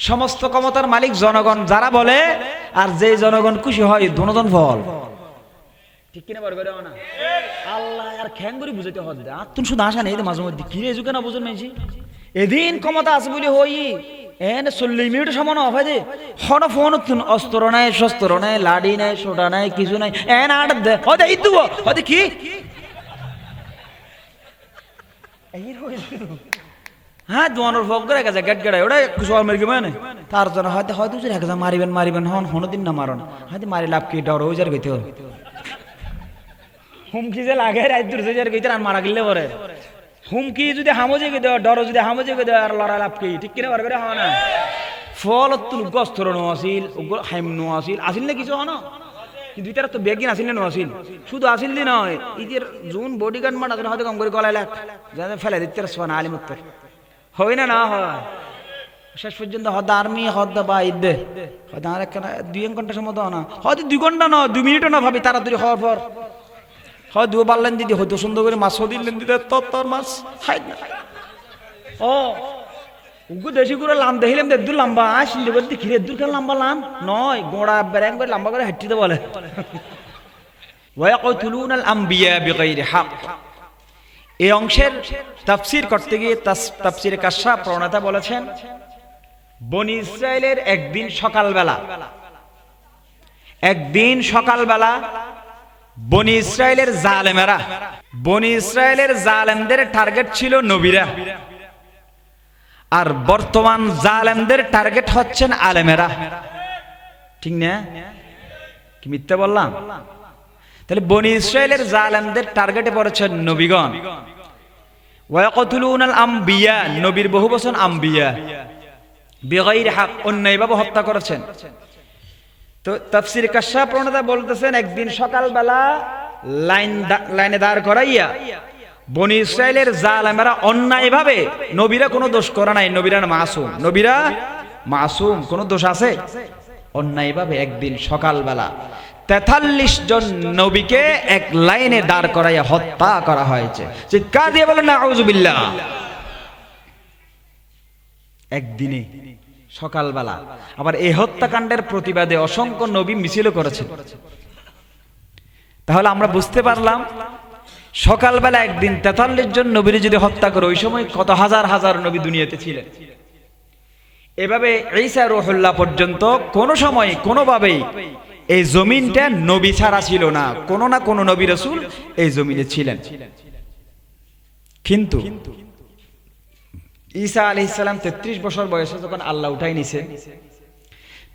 সমস্ত ক্ষমতার মালিক জনগণ যারা বলে, আর যে জনগণ খুশি হয় দুজন ফল। ঠিক কিনা বলবে না? আল্লাহ আর খ্যাং করে বুঝাইতে হবে। আর তুমি শুধু আসা নেই মাঝে মধ্যে কি রে কেন বুঝুন মেয়েছি এদিন ক্ষমতা আছে বলে হই এনে 40 মিনিট সমান অফাই দে হন ফোন অস্ত্র নাই শস্ত্র নাই লাড়ি নাই সোটা নাই কিছু নাই এন আট দে হতে ঈদ দেবো হতে কি হ্যাঁ দোয়ানোর ভোগ করে গেছে গেট গেড়ায় ওটা কুশল মেরকে মানে তার জন্য হয়তো হয়তো মারিবেন মারিবেন হন হনদিন না মারন হয়তো মারি লাভ কি ডর হয়ে যার গেতে হুমকি যে লাগে রাত দূর যার গেতে আর মারা গেলে পরে হুমকি যদি হামজে গে দেওয়া ডর যদি হামজে গে দেওয়া আর লড়াই লাভ কি ঠিক কিনা বার করে হওয়া না ফল তুল গস্তর নো আসিল হাইম নো আসিল আসিল না কিছু হন কিন্তু তারা তো বেগিন আসিল না নো আসিল শুধু আসিল দি নয় ইদের জুন বডিগার্ড মানা হয়তো কম করে গলায় লাগ যাতে ফেলে দিতে সোনা আলিম উত্তর হয় না না হয় শেষ পর্যন্ত হদ আর্মি হদ বা ঈদে হয়তো আর একটা 2 ঘন্টা সময় দাও না হয়তো 2 ঘন্টা না 2 মিনিটও না ভাবি তাড়াতাড়ি হওয়ার পর হয় দু পারলেন দিদি হয়তো সুন্দর করে মাছ দিলেন দিদি তোর মাছ খাই না ও উগু দেশি করে লাম দেখিলাম দূর লম্বা আসলে বলতে খিরে দূর কেন লম্বা লাম নয় গোড়া ব্যাং করে লম্বা করে হাঁটতে বলে ওয়ায়াকুতুলুনা আল আমবিয়া বিগাইরি হক এই অংশের তাফসীর করতে গিয়ে তাফসীরে কাশফ প্রণেতা বলেছেন বনি ইসরাইলের একদিন সকালবেলা বনি ইসরাইলের জালেমদের টার্গেট ছিল নবীরা আর বর্তমান জালেমদের টার্গেট হচ্ছেন আলেমেরা ঠিক না কি মিথ্যা বললাম তাহলে বনি ইসরাইলের জালেমদের টার্গেটে পড়েছেন নবীগণ ওয়ায়াকুতুলুনাল আমবিয়া নবীর বহু বচন আমবিয়া বিগাইরি হক অন্যায়ভাবে হত্যা করেছেন তো তাফসীর কাশফ প্রণেতা বলতেছেন একদিন সকালবেলা লাইনে দাঁড় করাইয়া বনি ইসরাইলের জালেমেরা অন্যায়ভাবে নবীরা কোনো দোষ করে নাই নবীরা মাসুম কোনো দোষ আছে অন্যায়ভাবে একদিন সকালবেলা 43 জন নবীকে এক লাইনে দাঁড় করাইয়া হত্যা করা হয়েছে চিৎকার দিয়ে বলেন নাউযুবিল্লাহ একদিনে সকালবেলা আবার এই হত্যাকাণ্ডের প্রতিবাদে অসংখ্য নবী মিছিলও করেছেন তাহলে আমরা বুঝতে পারলাম সকালবেলা একদিন 43 জন নবীর যদি হত্যা করে ওই সময় কত হাজার হাজার নবী দুনিয়াতে ছিলেন এভাবে ঈসা রূহুল্লাহ পর্যন্ত কোন সময় কোনোভাবেই এই জমিনটা নবী ছাড়া ছিল না কোন না কোন নবী রাসূল এই জমিনে ছিলেন কিন্তু ঈসা আলাইহিস সালাম 33 বছর বয়সে যখন আল্লাহ উঠাই নিছে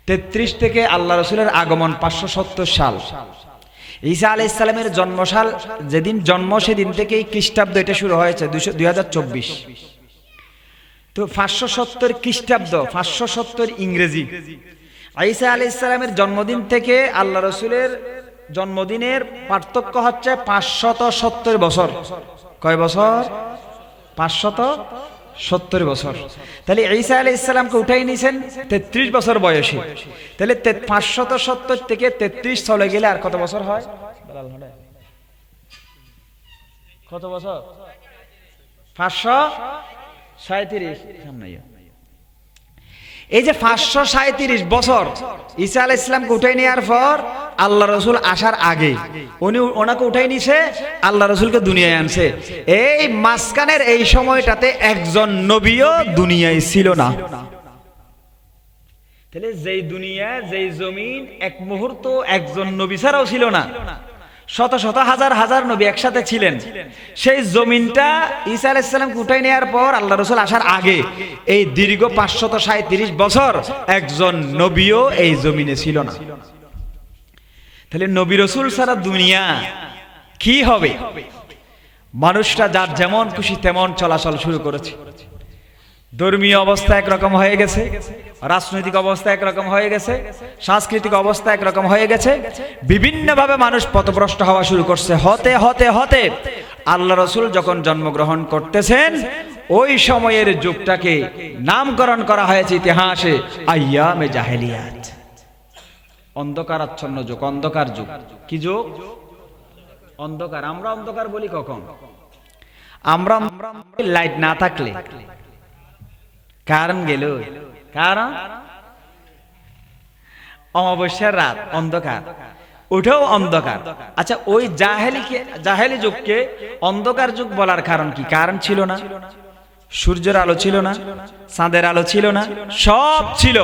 33 থেকে আল্লাহ রাসূলের আগমন 570 সাল ঈসা আলাইহিস সালামের জন্মসাল যেদিন জন্ম সেদিন থেকেই খ্রিস্টাব্দ এটা শুরু হয়েছে 2024 তো 570 খ্রিস্টাব্দ 570 ইংরেজি ঈসা আলাইহিস সালামের জন্মদিন থেকে আল্লাহ রাসূলের জন্মদিনের পার্থক্য হচ্ছে 570 বছর কয় বছর 570 বছর তাহলে ঈসা আলাইহিস সালামকে উঠাই নিয়েছেন 33 বছর বয়সে তাহলে 570 থেকে 33 চলে গেলে আর কত বছর হয় কত বছর 537 সামনে এই যে 537 বছর ঈসা আলাইহিস সালামকে উঠাই নেওয়ার পর আল্লাহ রাসূল আসার আগে ওনাকে উঠাই নিছে আল্লাহ রাসূলকে দুনিয়ায় আনছে এই মাঝখানের এই সময়টাতে একজন নবীও দুনিয়ায় ছিল না তাহলে যেই দুনিয়া যেই জমিন এক মুহূর্ত একজন নবী ছাড়াও ছিল না শত শত হাজার হাজার নবী একসাথে ছিলেন সেই জমিনটা ঈসা আলাইহিস সালামকে উঠাই নেওয়ার পর আল্লাহ রাসূল আসার আগে এই দীর্ঘ 537 বছর একজন নবীও এই জমিনে ছিল না তাহলে নবী রাসূল ছাড়া দুনিয়া কি হবে মানুষরা যার যেমন খুশি তেমন চলাচল শুরু করেছে ধর্মীয় অবস্থা একরকম হয়ে গেছে রাজনৈতিক অবস্থা একরকম হয়ে গেছে সাংস্কৃতিক অবস্থা একরকম হয়ে গেছে বিভিন্নভাবে মানুষ পথভ্রষ্ট হওয়া শুরু করছে হতে হতে হতে আল্লাহ রাসূল যখন জন্মগ্রহণ করতেছেন ওই সময়ের যুগটাকে নামকরণ করা হয়েছে ইতিহাসে আইয়ামে জাহেলিয়াত অন্ধকারাচ্ছন্ন যুগ অন্ধকার যুগ কি যুগ অন্ধকার আমরা অন্ধকার বলি কখন আমরা লাইট না থাকলে কারেন্ট গেল কারণ অমাবস্যার রাত অন্ধকার, ওটাও অন্ধকার। আচ্ছা, ওই জাহেলি যুগকে অন্ধকার যুগ বলার কারণ কি? কারণ ছিল না, সূর্যের আলো ছিল না, চাঁদের আলো ছিল না, সব ছিল।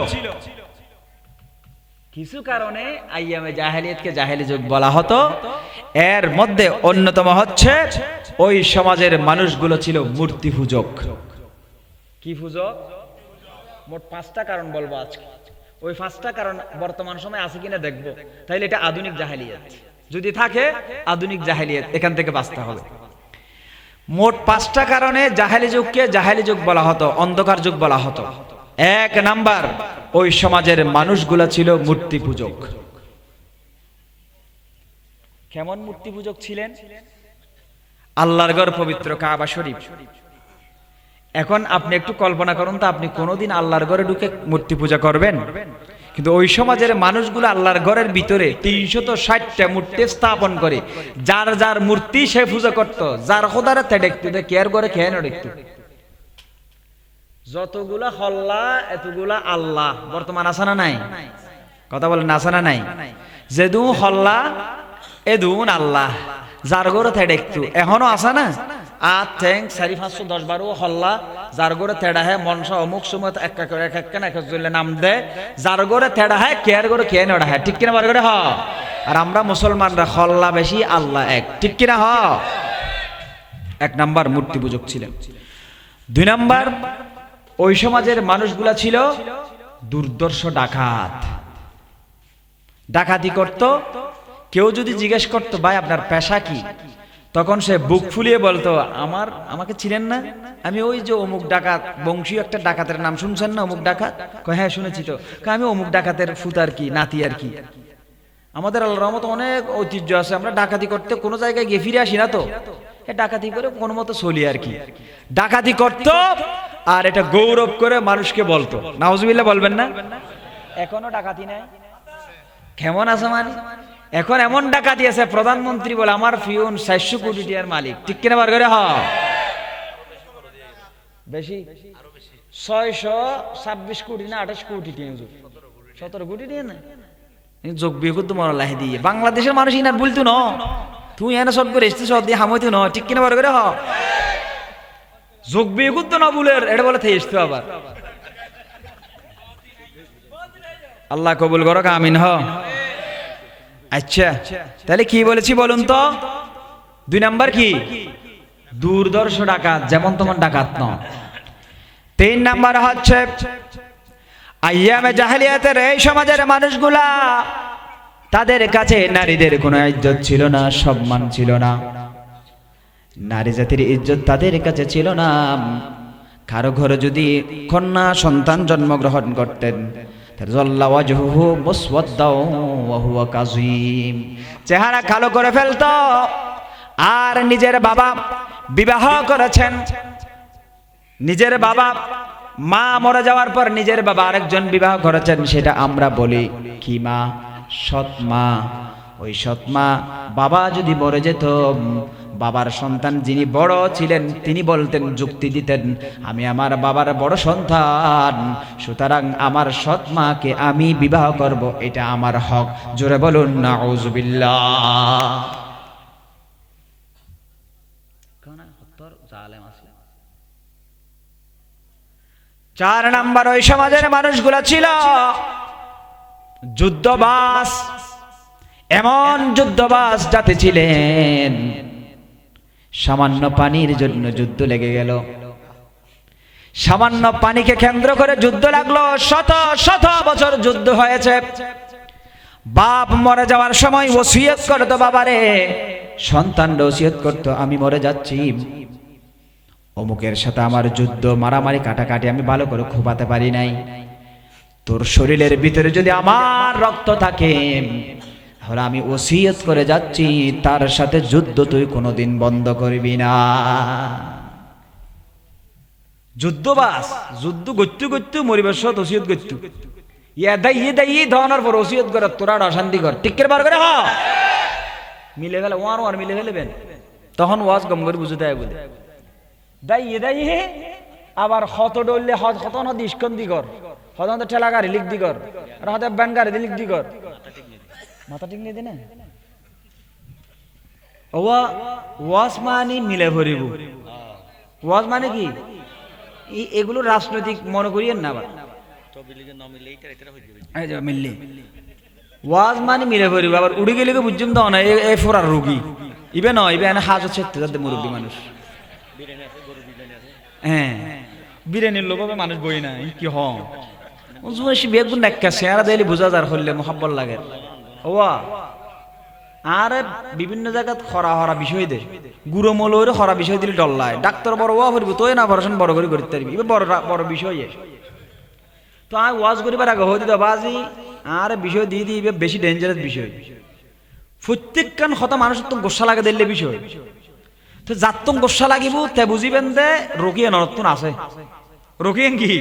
কিছু কারণে আইয়ামে জাহেলিয়াতকে জাহেলি যুগ বলা হতো। এর মধ্যে অন্যতম হচ্ছে ওই সমাজের মানুষগুলো ছিল মূর্তি পূজক। কি পূজক? মোট 5টা কারণ বলবো আজকে। ওই 5টা কারণ বর্তমান সময় আছে কিনা দেখবো, তাইলে এটা আধুনিক জাহেলিয়াত। যদি থাকে আধুনিক জাহেলিয়াত, এখান থেকে বাঁচতে হবে। মোট 5টা কারণে জাহেলি যুগকে জাহেলি যুগ বলা হতো, অন্ধকার যুগ বলা হতো। 1 নাম্বার, ওই সমাজের মানুষগুলা ছিল মূর্তি পূজক। কেমন মূর্তি পূজক ছিলেন? আল্লাহর ঘর পবিত্র কাবা শরীফ। এখন আপনি একটু কল্পনা করুন তো, আপনি কোনোদিন আল্লাহর ঘরে ঢুকে মূর্তি পূজা করবেন? কিন্তু ওই সমাজের মানুষগুলো আল্লাহর ঘরের ভিতরে 360টা মূর্তি স্থাপন করে যার যার মূর্তি সে পূজা করত। যার খোদারে তে দেখতে কেয়ার করে খেয়ে না দেখতে। যতগুলা হল্লা এতগুলা আল্লাহ বর্তমান আছে না নাই? কথা বলেন, আছে না নাই? যেদু হল্লা এদুন আল্লাহ, যার গড়ে তে দেখতো এখনো আছে না? 8 ঠ্যাং 4 500 10 12 হল্লা, যার গড়ে তেড়া হ্যাঁ মনসা অমুক সময় এক নাম দে, যার গড়ে তেড়া হ্যাঁ কেয়ার করে খেয়ে নেড়া হ্যাঁ, ঠিক কিনা বার করে হ? আর আমরা মুসলমানরা হল্লা বেশি আল্লাহ এক, ঠিক কিনা হ? 1 নাম্বার মূর্তি পূজক ছিলেন। 2 নাম্বার, ওই সমাজের মানুষগুলা ছিল দুর্দর্শ ডাকাত। ডাকাতি করত। কেউ যদি জিজ্ঞেস করতো ভাই আপনার পেশা কি, তখন সে বুক ফুলিয়ে বলতো আমাকে চিনেন না, আমি ওই যে অমুক ডাকাত, বংশীয় একটা ডাকাতের নাম শুনছেন না, অমুক ডাকাত? হ্যাঁ শুনেছি তো। আমি অমুক ডাকাতের ফুতার কি নাতি আর কি। আমাদের আল্লাহর রহমতে অনেক ঐতিহ্য আছে, আমরা ডাকাতি করতে কোনো জায়গায় গিয়ে ফিরে আসি না তো, ডাকাতি করে কোনো মতো চলি আর কি। ডাকাতি করত আর এটা গৌরব করে মানুষকে বলতো। নাউজুবিল্লাহ বলবেন না? এখনো ডাকাতি নাই? কেমন আছে মানে? এখন এমন ডাকাতি আছে, প্রধানমন্ত্রী বলে আমার ফিউন 400 কোটি টাকার মালিক, ঠিক কিনা বার করে? বেশি 626 কোটি না 28 কোটি টাকা, 17 কোটি টাকা না যোগ বিয়ে করতে মনে লাহে দিয়ে। বাংলাদেশের মানুষ ইনার বলতো না, তুই এনে সব করে এসতে সব দিয়ে হামইতো না, ঠিক কিনা বার করে? যোগ বিয়ে করতো না বলে এটা বলে থেকে এসতো আবার। আল্লাহ কবুল করো, আমিন হ। আচ্ছা, তাহলে কি বলেছি বলুন তো? 2 নাম্বার কি? দুর্দর্শ ডাকাত, যেমন তোমার ডাকাত ন। 3 নাম্বার হচ্ছে আইয়ামে জাহেলিয়াতের এই সমাজের মানুষগুলা, তাদের কাছে নারীদের কোনো ইজ্জত ছিল না, সম্মান ছিল না। নারী জাতির ইজ্জত তাদের কাছে ছিল না। কারো ঘরে যদি কন্যা সন্তান জন্মগ্রহণ করতেন, চেহারা কালো করে ফেলত। আর নিজের বাবা বিবাহ করেছেন, নিজের বাবা মা মরে যাওয়ার পর নিজের বাবা আরেকজন বিবাহ করেছেন, সেটা আমরা বলি কি মা? সৎ মা। ওই সৎ মা বাবা যদি মরে যেত, বাবার সন্তান যিনি বড় ছিলেন তিনি বলতেন, যুক্তি দিতেন, আমি আমার বাবার বড় সন্তান, সুতরাং আমার সৎ মাকে আমি বিবাহ করব, এটা আমার হক। জোরে বলুন নাউজুবিল্লাহ। 4 নাম্বার, ওই সমাজের মানুষগুলা ছিল যুদ্ধবাজ। এমন যুদ্ধবাজ জাতি ছিলেন, সামান্য পানির জন্য যুদ্ধ লেগে গেল, সামান্য পানিকে কেন্দ্র করে যুদ্ধ লাগলো, শত শত বছর যুদ্ধ হয়েছে। বাপ মরে যাওয়ার সময় ওসিয়ত করতো বাবারে, সন্তানরা ওসিয়ত করতো আমি মরে যাচ্ছি, অমুকের সাথে আমার যুদ্ধ মারামারি কাটাকাটি আমি ভালো করে খোপাতে পারি নাই, তোর শরীরের ভিতরে যদি আমার রক্ত থাকে তাহলে আমি ওসিয়ত করে যাচ্ছি তার সাথে যুদ্ধ তুই কোনোদিন বন্ধ করবি না। যুদ্ধবাস, যুদ্ধ করতে করতে মরিবার সত ওসিয়ত করতে ধরনের পর ওসিয়ত করে তোরা অশান্তি কর, টিকের বার করে মিলে গেলে ওয়ার মিলে ফেলবেন, তখন ওয়াজ গম করে বুঝতে হয় বলে দাইয়ে দাইয়ে আবার হত ডললে হত ইস্কন্দি কর হয়তো ঠেলা গাড়ি লিখ দি কর আর হয়তো ব্যান গাড়ি লিখ দি কর মাথা ঠিক নেই দে না ওয়াজ মানে মিলে ভরিব ওয়াজ মানে কি এগুলো রাজনৈতিক মনে করিয়েন না আবার মিললে ওয়াজ মানে মিলে ভরিব আবার উড়ে গেলে বুঝছুম তো না এই ফোরার রোগী ইবে নয় ইবে হাজত ছেড়তে যাতে মুরব্বী মানুষ হ্যাঁ বিরিয়ানির লোভ হবে মানুষ বই না কি হি বেগুন একটা চেহারা দিলে বোঝা যার হইলে মোহাব্বত লাগে ওয়া আর বিভিন্ন জায়গাত খরা হরা বিষয় দে গুরু মলরে খরা বিষয় দিলে ডল্লায় ডাক্তার বড় ওয়া করবি তুই না পড়াশোনা বড় করে করতে পারবি বড় বড় বিষয় তো আমি ওয়াজ করিবার আগে হইতে তো বাজি আর বিষয় দিয়ে দিই বেশি ডেঞ্জারাস বিষয় প্রত্যেকখান হতা মানুষের তো গোসা লাগে দিলে বিষয় তো যার তো গোসা লাগিব তে বুঝিবেন যে রোগী অনর্তন আছে রোগী কি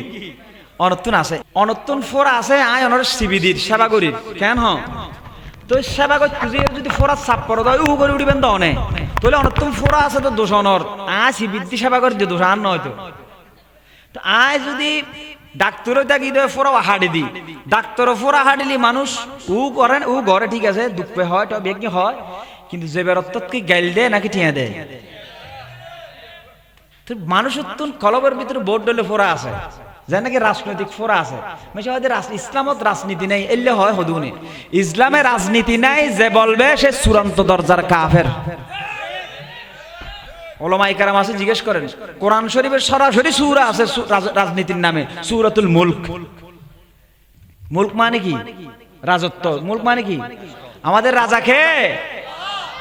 অনর্তন আছে অনর্তন ফোরা আছে আয় অনর সিবিদির সেবা করির কেন তো সেবা করি তুই যদি ফোরা চাপ করো তাই উ করে উঠিবেন তো অনে তাহলে অনর্তন ফোরা আছে তো দোষ অনর আয় সিবিদি সেবা করি যে দোষ আর নয় তো আয় যদি ডাক্তারও তাকি দেয় ফোরা হাড়ি দি ডাক্তারও ফোরা হাড়িলি মানুষ উ করেন উ ঘরে ঠিক আছে দুঃখ হয় তো বেকি হয় কিন্তু যে বেরত্ব কি গাইল দেয় নাকি টিয়া দেয় তো মানুষের তো কলবের ভিতরে বোর্ড ডলে ফোরা আছে যে নাকি রাজনৈতিক ফোরা আছে ইসলামত রাজনীতি নাই এলে হয় হদুনি ইসলামে রাজনীতি নাই যে বলবে সে চূড়ান্ত দরজার কাফের ওলামায়ে কেরাম আছে জিজ্ঞেস করেন কোরআন শরীফের সরাসরি সূরা আছে রাজনীতির নামে সূরাতুল মুলক মুলক মানে কি রাজত্ব মুলক মানে কি আমাদের রাজাকে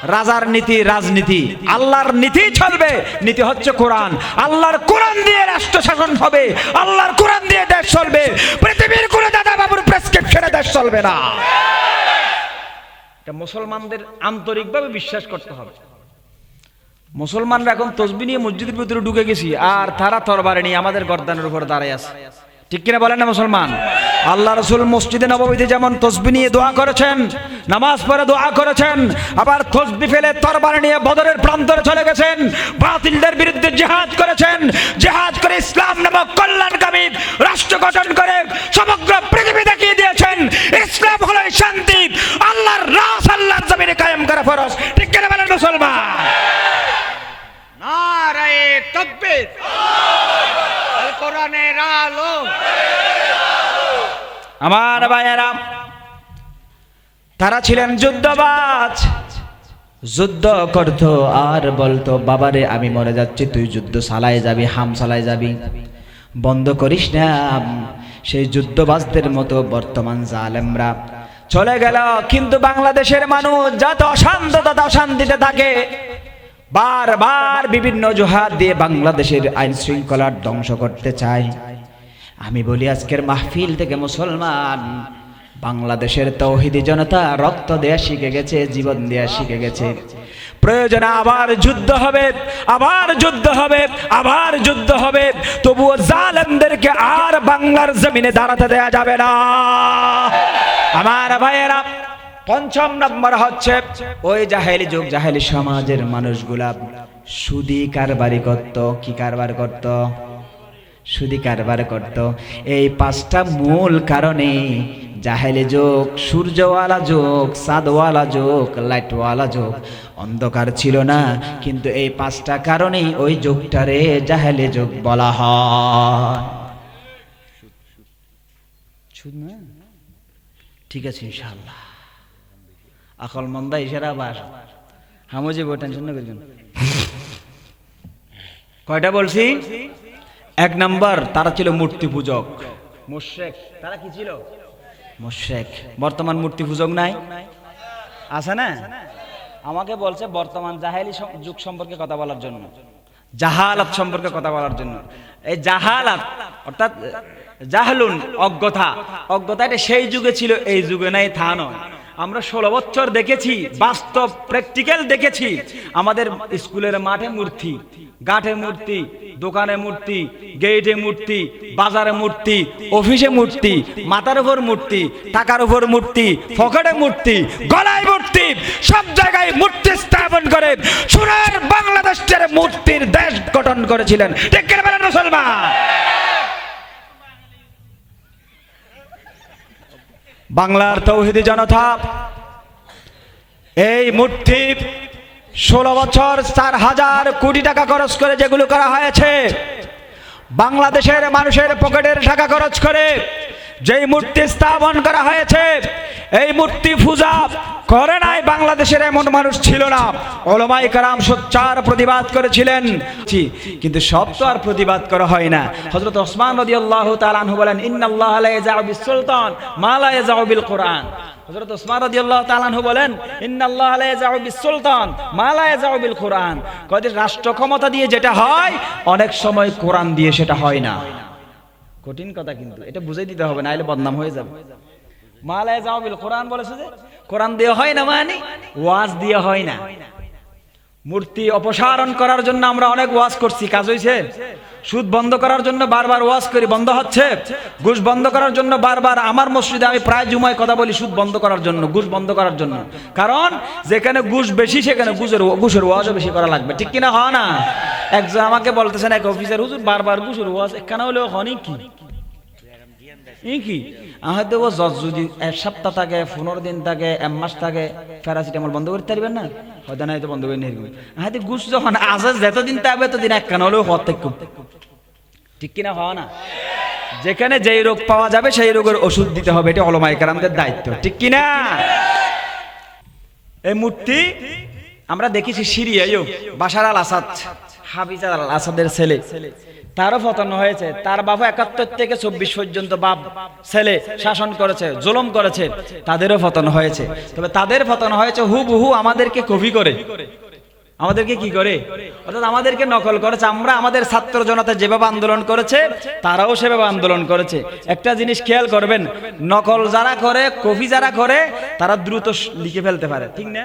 রাজার নীতি রাজনীতি আল্লাহর নীতি চলবে নীতি হচ্ছে কোরআন আল্লাহর কোরআন দিয়ে রাষ্ট্র শাসন হবে আল্লাহর কোরআন দিয়ে দেশ চলবে পৃথিবীর কোন দাদা বাবুর প্রেসক্রিপশনে দেশ চলবে না এটা মুসলমানদের আন্তরিকভাবে বিশ্বাস করতে হবে মুসলমানরা এখন তসবিহ নিয়ে মসজিদের ভিতরে ঢুকে গেছি আর তারা তরবারি নিয়ে আমাদের গর্দানের উপর দাঁড়ায় আছে ঠিক কিনা বলেন না মুসলমান আল্লাহ রাসূল মসজিদে নববীতে যেমন তাসবিহ নিয়ে দোয়া করেছেন নামাজ পড়ে দোয়া করেছেন আবার তাসবিহ ফেলে তরবারি নিয়ে বদরের প্রান্তরে চলে গেছেন বাতিলদের বিরুদ্ধে জিহাদ করেছেন জিহাদ করে ইসলাম নামক কল্যাণকামী রাষ্ট্র গঠন করে সমগ্র পৃথিবী দেখিয়ে দিয়েছেন ইসলাম হলো শান্তি আল্লাহর রাজ আল্লাহর জমিনে কায়েম করা ফরজ ঠিক কিনা বলেন মুসলমান নারায়ে তাকবীর আল কোরআনের আলো আমার ভাইয়েরা তারা ছিলেন যুদ্ধবাজ যুদ্ধ করত আর বলতো বাবারে আমি মরে যাচ্ছি তুই যুদ্ধ চালায় যাবি হাম চালায় যাবি বন্ধ করিস না সেই যুদ্ধবাজদের মতো বর্তমান জালেমরা চলে গেল কিন্তু বাংলাদেশের মানুষ যত অশান্ত তত অশান্তিতে থাকে বারবার বিভিন্ন অজুহাত দিয়ে বাংলাদেশের আইন শৃঙ্খলার ধ্বংস করতে চায় আমি বলি আজকের মাহফিল থেকে মুসলমান বাংলাদেশের তৌহিদি জনতা রক্ত দেয়া শিখে গেছে জীবন দেয়া শিখে গেছে প্রয়োজনে আবার যুদ্ধ হবে আবার যুদ্ধ হবে আবার যুদ্ধ হবে তবুও জালেমদেরকে আর বাংলার জমিনে দাঁড়াতে দেয়া যাবে না আমার ভাইয়েরা পঞ্চম নম্বর হচ্ছে ওই জাহেলি যুগ জাহেলি সমাজের মানুষগুলা সুদি কারবারি করত কি কারবার করত সুদি কারবার করত এই পাঁচটা মূল কারণে জাহেলি যুগ সূর্যওয়ালা যুগ চাঁদওয়ালা যুগ লাইটওয়ালা যুগ অন্ধকার ছিল না কিন্তু এই পাঁচটা কারণেই ওই যুগটারে জাহেলি যুগ বলা হয় ঠিক আছে ইনশাআল্লাহ আকল মন্দা ইশারা বাস হামজি বই টেনশন না করবেন কয়টা বলছি এক নাম্বার তারা ছিল মূর্তি পূজক মুশরিক তারা কি ছিল মুশরিক বর্তমান মূর্তি পূজক নাই আছে না আমাকে বলছে বর্তমান জাহেলি যুগ সম্পর্কে কথা বলার জন্য জাহালাত সম্পর্কে কথা বলার জন্য এই জাহালাত অর্থাৎ জাহলুন অজ্ঞতা অজ্ঞতা এটা সেই যুগে ছিল এই যুগে নাই তা নয় আমরা 16 বছর দেখেছি বাস্তব প্র্যাকটিক্যাল দেখেছি আমাদের স্কুলের মাঠে মূর্তি গাঠে মূর্তি দোকানে মূর্তি গেটে মূর্তি বাজারে মূর্তি অফিসে মূর্তি মাথার উপর মূর্তি টাকার উপর মূর্তি পকেটে মূর্তি গলায় মূর্তি সব জায়গায় মূর্তি স্থাপন করে সোনার বাংলাদেশের মূর্তির দেশ গঠন করেছিলেন ঠিক কি বলেন মুসলমান বাংলার তৌহিদি জনতা এই মূর্তি 16 বছর 4,000 কোটি টাকা খরচ করে যেগুলো করা হয়েছে, বাংলাদেশের মানুষের পকেটের টাকা খরচ করে যেই মূর্তি স্থাপন করা হয়েছে, এই মূর্তি পূজা করে নাই বাংলাদেশের এমন মানুষ ছিল না। উলামায়ে কেরাম সোচ্চার প্রতিবাদ করেছিলেন, কিন্তু সব তো আর প্রতিবাদ করা হয় না। হযরত ওসমান রাদিয়াল্লাহু তাআলা আনহু বলেন, ইন্নাল্লাহা লা ইয়াজাউ বিস-সুলতান মা লা ইয়াজাউ বিল কুরআন। হযরত ওসমান রাদিয়াল্লাহু তাআলা আনহু বলেন, ইন্নাল্লাহা লা ইয়াজাউ বিস-সুলতান মা লা ইয়াজাউ বিল কুরআন। কয় রাষ্ট্র ক্ষমতা দিয়ে যেটা হয় অনেক সময় কোরআন দিয়ে সেটা হয় না। কঠিন কথা, কিন্তু এটা বুঝাই দিতে হবে, নাইলে বদনাম হয়ে যাবে। মা লা ইয়াজাউ বিল কুরআন বলেছে যে কোরআন দিয়ে হয় না, মানে ওয়াজ দিয়ে হয় না। মূর্তি অপসারণ করার জন্য আমরা অনেক ওয়াজ করছি, কাজ হইছে? সুদ বন্ধ করার জন্য বারবার ওয়াজ করি, বন্ধ হচ্ছে? ঘুষ বন্ধ করার জন্য বারবার আমার মসজিদে আমি প্রায় জুমায় কথা বলি সুদ বন্ধ করার জন্য, ঘুষ বন্ধ করার জন্য। কারণ যেখানে ঘুষ বেশি সেখানে ঘুষের ওয়াজও বেশি করা লাগবে, ঠিক কিনা? হয় না? একজন আমাকে বলতেছেন, এক অফিসার, হুজুর বারবার ঘুষের ওয়াজ একখানা হলেও হনি কি কি হয়তো ও জজ যদি 1 সপ্তাহ থাকে, 15 দিন থাকে, 1 মাস থাকে, প্যারাসিটামল বন্ধ করতে পারবেন না? হয়তো না, হয়তো বন্ধ করে নিয়ে হয়তো ঘুষ যখন আসে যতদিন থাকবে ততদিন একখানা হলেও হওয়ার থেকে, ঠিক কিনা? হওয়া না? যেখানে যেই রোগ পাওয়া যাবে সেই রোগের ওষুধ দিতে হবে, এটা উলামায়ে কেরামদের দায়িত্ব, ঠিক কিনা? এই মূর্তি আমরা দেখেছি সিরিয়ায়ও, বাশার আল আসাদ, হাফিজ আল আসাদের ছেলে, তারও পতন হয়েছে। তার বাবা 71 থেকে 24 পর্যন্ত বাপ ছেলে শাসন করেছে, জুলুম করেছে, তাদেরও পতন হয়েছে। তবে তাদের পতন হয়েছে হুবহু আমাদেরকে কপি করে, আমাদেরকে কি করে, অর্থাৎ আমাদেরকে নকল করেছে। আমরা আমাদের ছাত্র জনতা যেভাবে আন্দোলন করেছে তারাও সেভাবে আন্দোলন করেছে। একটা জিনিস খেয়াল করবেন, নকল যারা করে, কপি যারা করে, তারা দ্রুত লিখে ফেলতে পারে, ঠিক না?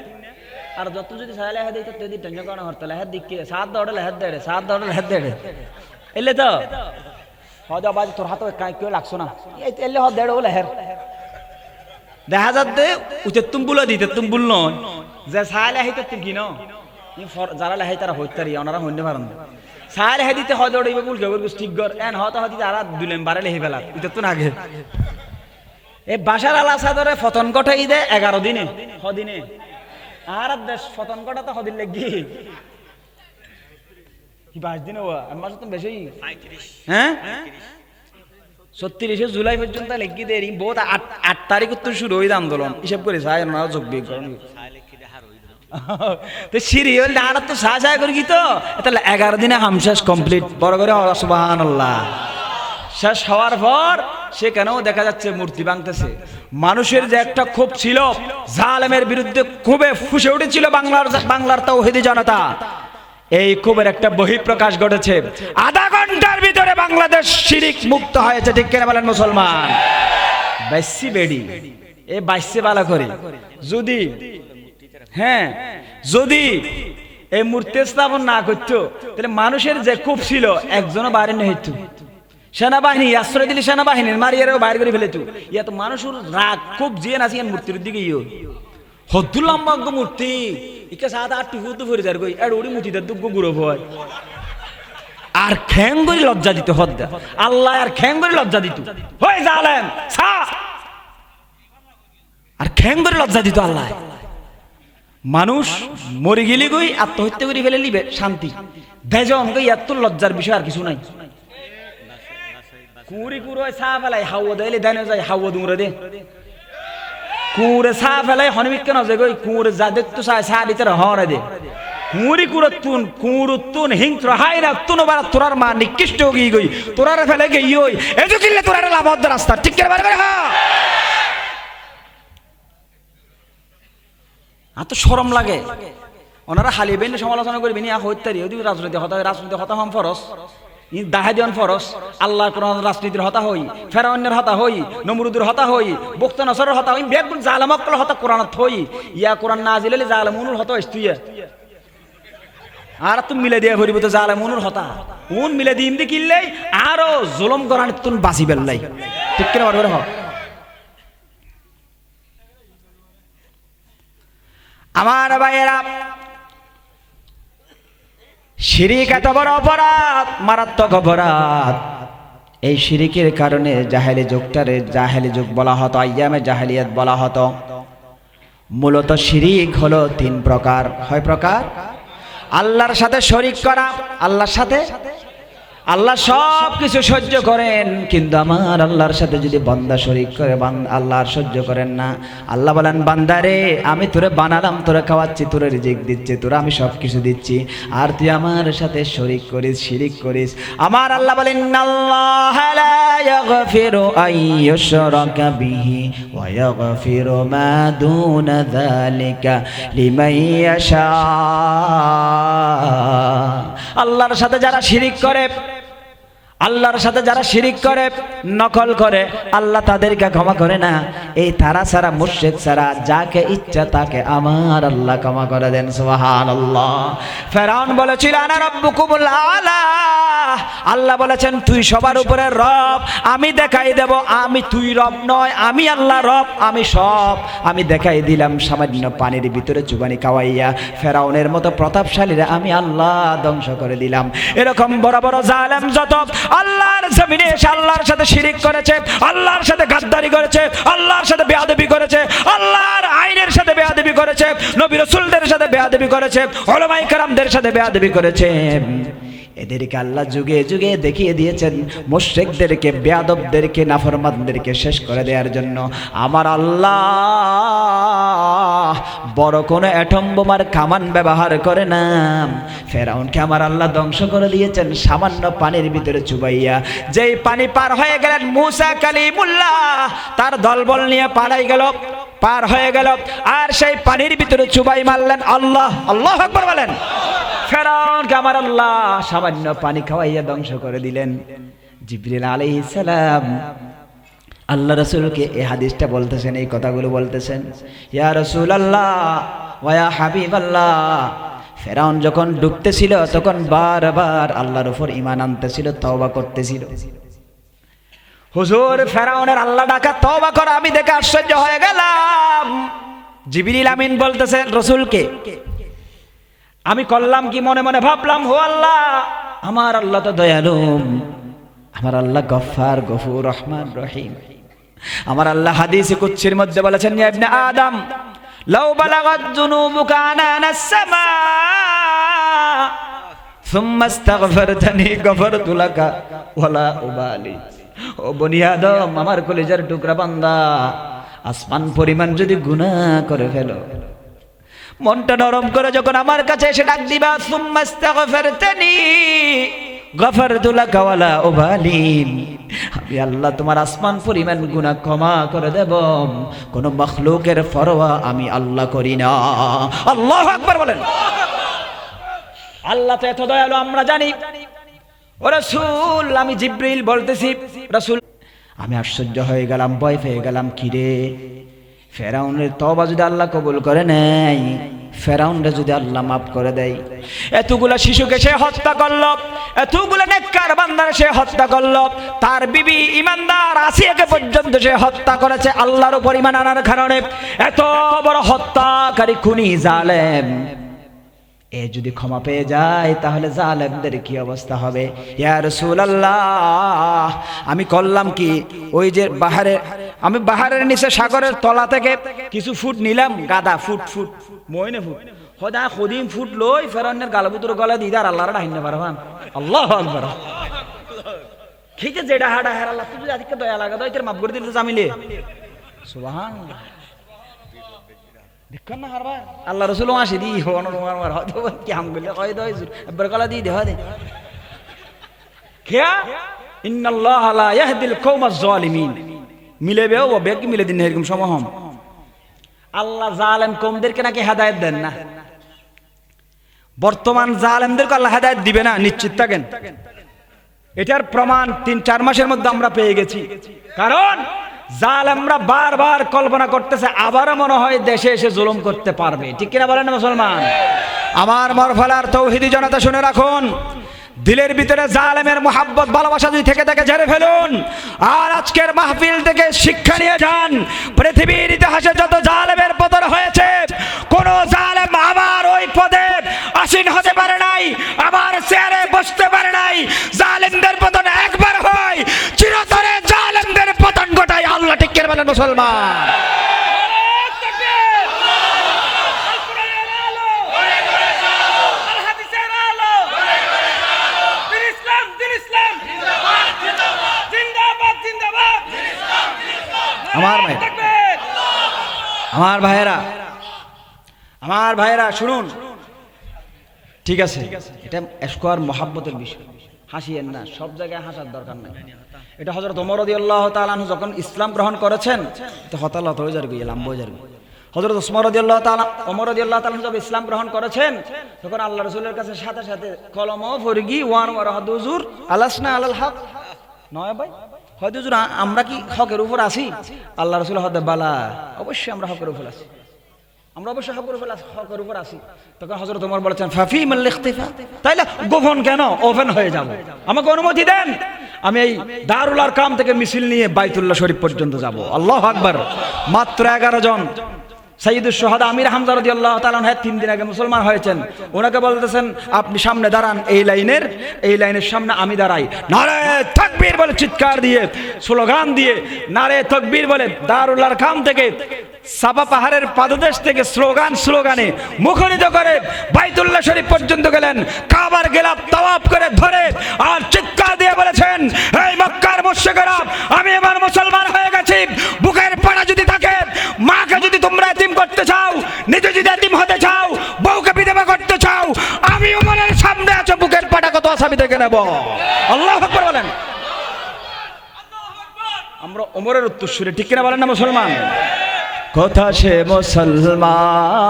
আর যত যদি সাইলে হাত দিতে যদি টেনশন করা হতো লেহাত দিকে সাত দৌড়ে লেহাত দেড়ে, সাত দৌড়ে লেহাত দেড়ে এলে তো হয়তো আবার তোর হাতে কেউ লাগছো না, এলে হত দেড় ও লেহের দেখা যাচ্ছে উঠে তুম বুলো দিতে তুম বুল নয় যে সাইলে হাইতে তুম কি ন যারা লেহাই তারা হইতারি ওনারা হইতে পারেন না। সাইলে হাই দিতে হয় দৌড়ে বুল গেবর ঠিক গর এন হয়তো হয়তো তারা দুলেন বারে লেহে ফেলা এটা তো আগে। এই বাশার আল আসাদের পতন ঘটাই দে 11 দিনে, হদিনে আর দেশ পতন ঘটা তো হদিন লাগি কি 5 দিন হওয়া আমার তো বেশি, হ্যাঁ 36 জুলাই পর্যন্ত লেগে দে। বহুত 8 তারিখ তো শুরু হইল আন্দোলন, হিসাব করে চাই ওনারা যোগ বিয়োগ করেন তো সিরিয়াল আর তো সাজা করে কি তো তাহলে 11 দিনে হামশেষ কমপ্লিট। বড় করে সুবহানাল্লাহ। শেষ হওয়ার পর সেখানেও দেখা যাচ্ছে মূর্তি ভাঙতেছে। মানুষের যে একটা ক্ষোভ ছিল, জালেমের বিরুদ্ধে ক্ষোভে ফুসে উঠেছিল বাংলার তাওহীদি জনতা, এই ক্ষোভের একটা বহিঃপ্রকাশ ঘটেছে। আধা ঘন্টার ভিতরে বাংলাদেশ শিরিক মুক্ত হয়েছে, ঠিক কিনা বলেন মুসলমান? বাইসি বেডি এ বাইসে বালা করে যদি, হ্যাঁ যদি এই মূর্তি স্থাপন না করতো তাহলে মানুষের যে ক্ষোভ ছিল একজনও বাইরে নেই হইতো। সেনাবাহিনী আশ্রয় দিলে সেনাবাহিনীর মারিয়ারেও বাইরে করে ফেলেতো। ইয়া তো মানুষের রাগ খুব জিয়ে নাচি মূর্তির দিকে ইয়ে হদ্দুল্লাম্বা মূর্তি ইকে সাত আট টিহুদ ভরে যার গই আর ওড়ি মূর্তিতে দুগ্গ গুড়ো ভয় আর খ্যাং করে লজ্জা দিত হদ্দা আল্লাহ আর খ্যাং করে লজ্জা দিত হয়ে জালেম সা আর খ্যাং করে লজ্জা দিত আল্লাহ। মানুষ মরে গেলি গই আত্মহত্যা করে ফেলে নিবে শান্তি বেজন গই এত লজ্জার বিষয় আর কিছু নাই। কুড়ি কুড়োয় চা ফেলাই হাওয়া দিলে দেনে যায় হাওয়া দুমরে দে কুড়ে চা ফেলাই হনমিক কেন যে গই কুড়ে যা দেখতো চায় চা দিতে হরে দে কুড়ি কুড়ুতুন হিংস্র হাই না তুন বার তোরার মা নিকৃষ্ট গই গই তোরারে ফেলে গই ওই এজু কিনলে তোরারে লাভদ রাস্তা ঠিক করে বার করে হ্যাঁ আর তো শরম লাগে। ওনারা হালি বেনে সমালোচনা করবেন ইয়া হইতারি ওদি রাজনীতি হতা হাম ফরস দাহাদিয়ান ফরস আল্লাহ কোরআন রাজনীতির হতা হই ফেরাউনের হতা হই নমরুদের হতা হই বক্তা নসরের হতা হই বেগুন জালামকল হতা কোরআনত হই ইয়া কোরআন নাজিলে জালামুনুর হতা ইস্তুইয়া আর তুমি মিলে দিয়া ভরিব তো জালামুনুর হতা উন মিলে দিম দি কিল্লাই আরো জুলুম করান তুন বাসি বেললাই ঠিক করে বড় হ। আমার ভাইয়েরা শিরিক এত বড় অপরাধ, মারাত্মক অপরাধ। এই শিরিকের কারণে জাহেলি যুগটারে জাহেলি যুগ বলা হতো, আইয়ামে জাহেলিয়াত বলা হতো। মূলত শিরিক হলো 3 প্রকার। কয় প্রকার? আল্লাহর সাথে শরীক করা। আল্লাহর সাথে, আল্লাহ সব কিছু সহ্য করেন, কিন্তু আমার আল্লাহর সাথে যদি বান্দা শরীক করে, আল্লাহর সহ্য করেন না। আল্লাহ বলেন, বান্দারে আমি তোরে বানালাম, তোরে খাওয়াচ্ছি, তোরে রিজিক দিচ্ছি, তোরে আমি সব কিছু দিচ্ছি, আর তুই আমার সাথে শরীক করিস, শিরিক করিস। আমার আল্লাহ বলেন, আল্লাহ লা ইয়াগফিরু আন ইউশরাকা বিহি ওয়া ইয়াগফিরু মা দুনা যালিকা লিমান ইয়াশা। আল্লাহর সাথে যারা শিরিক করে, আল্লাহর সাথে যারা শিরিক করে, নকল করে, আল্লাহ তাদেরকে ক্ষমা করে না। এই তারা ছাড়া, মুশরিক ছাড়া যাকে ইচ্ছা তাকে আমার আল্লাহ ক্ষমা করে দেন। সুবহানাল্লাহ। ফেরাউন বলেছিল, আনা রাব্বুকুমুল আলা। আল্লাহ বলেছেন, তুই সবার উপরে রব, আমি দেখাই দেব আমি তুই রব নয়, আমি আল্লাহ রব, আমি সব আমি দেখাই দিলাম। সামান্য পানির ভিতরে চুবানি খাওয়াইয়া ফেরাউনের মতো প্রতাপশালীরা আমি আল্লাহ ধ্বংস করে দিলাম। এরকম বড় বড় জালেম যত আল্লাহর জমিনে এসে আল্লাহর সাথে শিরিক করেছে, আল্লাহর সাথে গাদ্দারি করেছে, আল্লাহর সাথে বেয়াদবি করেছে, আল্লাহর আইনের সাথে বেয়াদবি করেছে, নবী রাসূলদের সাথে বেয়াদবি করেছে, উলামায়ে কেরামদের সাথে বেয়াদবি করেছে, এদেরকে আল্লাহ যুগে যুগে দেখিয়ে দিয়েছেন মুশরিকদেরকে, বেয়াদবদেরকে, নাফরমানদেরকে শেষ করে দেওয়ার জন্য। আমার আল্লাহ বড় কোনো অ্যাটম বোমার কামান ব্যবহার করে না। ফেরাউনকে আমার আল্লাহ ধ্বংস করে দিয়েছেন সামান্য পানির ভিতরে চুবাইয়া। যেই পানি পার হয়ে গেলেন মুসা কালিমুল্লাহ, তার দলবল নিয়ে পালাই গেল, পার হয়ে গেল, আর সেই পানির ভিতরে চুবাই মারলেন। আল্লাহ, আল্লাহু আকবার বলেন। ফেরাউনকে আমার আল্লাহ সামান্য পানি খাওয়াইয়া ধ্বংস করে দিলেন। জিবরিল আলাইহিস সালাম আল্লাহ রাসূলকে এই হাদিসটা বলতেছেন, এই কথাগুলো বলতেছেন, ইয়া রাসূলুল্লাহ ওয়া ইয়া হাবিবাল্লাহ। ফেরাউন যখন ডুবতেছিল তখন বারবার আল্লাহর উপর ঈমান আনতেছিল, তওবা করতেছিল। হুজুর, ফেরাউনের আল্লাহ ডাকা, তওবা করা আমি দেখে আশ্চর্য হয়ে গেলাম। জিবরিল আমিন বলতেছেন রাসূলকে, আমি করলাম কি? মনে মনে ভাবলাম, হো আল্লাহ, আমার আল্লাহ তো দয়ালু, আমার আল্লাহ গফফার, গফুর, রহমান, রহিম। আমার আল্লাহ হাদিসে কুদসির মধ্যে বলেছেন, ইয়া ইবনে আদম লাউ বালাগাত যুনুবুকা আনানাস সামা সুম্মা ইস্তাগফারতানি গফারতু লাকা ওয়ালা উবালি। ও বনি আদম, আমার কলিজার টুকরা বান্দা, আসমান পরিমাণ যদি গুনাহ করে ফেলো, মনটা নরম করে যখন আমার কাছে এসে ডাক দিবা, সুম্মা ইস্তাগফারতানি গফারতু লাকা ওয়ালা উবালি, আমি আল্লাহ তোমার আসমান পরিমাণ গুনাহ ক্ষমা করে দেব, কোন মাখলুকের পরোয়া আমি আল্লাহ করি না। আল্লাহু আকবার বলেন। আল্লাহ তো এত দয়ালু আমরা জানি। ও রাসূল, আমি জিবরিল বলতেছি, রাসূল আমি আশ্চর্য হয়ে গেলাম, ভয় পেয়ে গেলাম। কিরে, ফেরাউনের তওবা যদি আল্লাহ কবুল করে নেয়, ফেরাউনরে যদি আল্লাহ মাফ করে দেয়, এতগুলা শিশুকে সে হত্যা করলো, এতগুলা নেককার বান্দার সে হত্যা করলো, তার বিবি ইমানদার আসিয়াকে পর্যন্ত সে হত্যা করেছে আল্লাহর উপর ঈমান আনার কারণে। এত বড় হত্যাকারী, খুনি, জালেম, এ যদি ক্ষমা পেয়ে যায় তাহলে জালেমদের কি অবস্থা হবে? ইয়া রাসূলুল্লাহ, আমি করলাম কি? ওই যে আমি বাহারের নিচে সাগরের তলা থেকে কিছু ফুট নিলাম, গাদা ফুট ফুট মইনে ফুট খোদা খদিম ফুট লই ফেরাউনের গালবুতুর গলা দিদার আল্লাহর ডাইনে পারবান। আল্লাহু আকবার। খেতে যেটা হাড়া হের আল্লাহ তুই আজকে দয়া লাগা দইতের মাফ করে দিতে জামিলে। সুবহানাল্লাহ। দেখেন না হারবা আল্লাহ রাসূল আসি দি হওয়ানোর মার হয়তো কি আম গলে কয় দই একবার গলা দি দেওয়া দে কিয়া ইন্নাল্লাহ লা ইয়াহদিল কওমাজ জালিমিন। মিলেবে ও বেক মিলে দিন এরকম সমহম। আল্লাহ জালেম কওমদেরকে নাকি হেদায়েত দেন না। বর্তমান জালেমদেরকে আল্লাহ হেদায়েত দিবে না, নিশ্চিত থাকেন। এটার প্রমাণ ৩-৪ মাসের মধ্যে আমরা পেয়ে গেছি। কারণ জালেমরা বারবার কল্পনা করতেছে আবারও মনে হয় দেশে এসে জুলুম করতে পারবে। ঠিক কিনা বলেন মুসলমান? আমার মরফলার তৌহিদি জনতা শুনে রাখুন, দিলের ভিতরে জালেমের মোহাব্বত ভালোবাসা যদি থেকে থাকে ঝেড়ে ফেলুন। আর আজকের মাহফিল থেকে শিক্ষা নিয়ে যান। পৃথিবীর ইতিহাসে যত জালেমের পতন হয়েছে, কোন জালেম আমার ওই পদে আসীন হতে পারে নাই, আমার চেয়ারে বসতে পারে নাই। জালেমদের পতন একবার হয়, বলেন মুসলমান? আমার ভাইয়েরা শুনুন, ঠিক আছে, এটা এশকর মহাব্বতের বিষয়, হাসিয়েন না, সব জায়গায় হাসার দরকার নাই। এটা হযরত ওমর রাদিয়াল্লাহু তাআলা আনহু যখন ইসলাম গ্রহণ করেছেন, তো হতালত হয়ে যাবে, লাম্ব হয়ে যাবে। হযরত ওমর রাদিয়াল্লাহু তাআলা যখন ইসলাম গ্রহণ করেছেন, তখন আল্লাহ রাসূলের কাছে সাথে সাথে কলম ফরগি ওয়ান ওয়ারাহাদ হুজুর আলাসনা আলাল হক, নয় ভাই, হয়তো হুজুর আমরা কি হকের উপর আছি? আল্লাহ রাসূল হদে বালা, অবশ্যই আমরা হকের উপর আছি, আমরা অবশ্যই হকের উপর আছি। তখন হযরত ওমর বলেছেন ফাফি মাল ইখতিফা, তাইলে গোপন কেন, ওপেন হয়ে যাব, আমাকে অনুমতি দেন, আমি এই দারুল আরকাম থেকে মিছিল নিয়ে বাইতুল্লাহ শরীফ পর্যন্ত যাব। আল্লাহু আকবার। মাত্র 11 জন সাইয়্যিদুশ শুহাদা আমির হামজা রাদিয়াল্লাহু তাআলা আনহু 3 দিন আগে মুসলমান হয়েছেন, ওনাকে বলতেছেন আপনি সামনে দাঁড়ান, এই লাইনের সামনে আমি দাঁড়াই, নারে তাকবীর বলে চিৎকার দিয়ে, স্লোগান দিয়ে, নারে তাকবীর বলে দারুল আরকাম থেকে সাফা পাহাড়ের পাদদেশ থেকে স্লোগানে মুখরিত করে বাইতুল্লাহ শরীফ পর্যন্ত গেলেন, কাবার গিলাফ তাওয়াফ করে ধরে আর চিৎকার দিয়ে বলেছেন, এই মক্কার মুশরিকরা, আমি এবার মুসলমান হয়ে গেছি, বুকের পাড়া যদি থাকে, মাকে যদি তোমরা এতিম করতে চাও, নিজে যদি এতিম হতে চাও, বউকে বিধবা করতে চাও, আমি ওমরের সামনে আছো, বুকের পাড়া কত আসামি থেকে নেব। আল্লাহু আকবার বলেন। আমরা ওমরের উত্তরসূরি, ঠিক কিনা বলেন না মুসলমান? কোথা সে মুসলমান,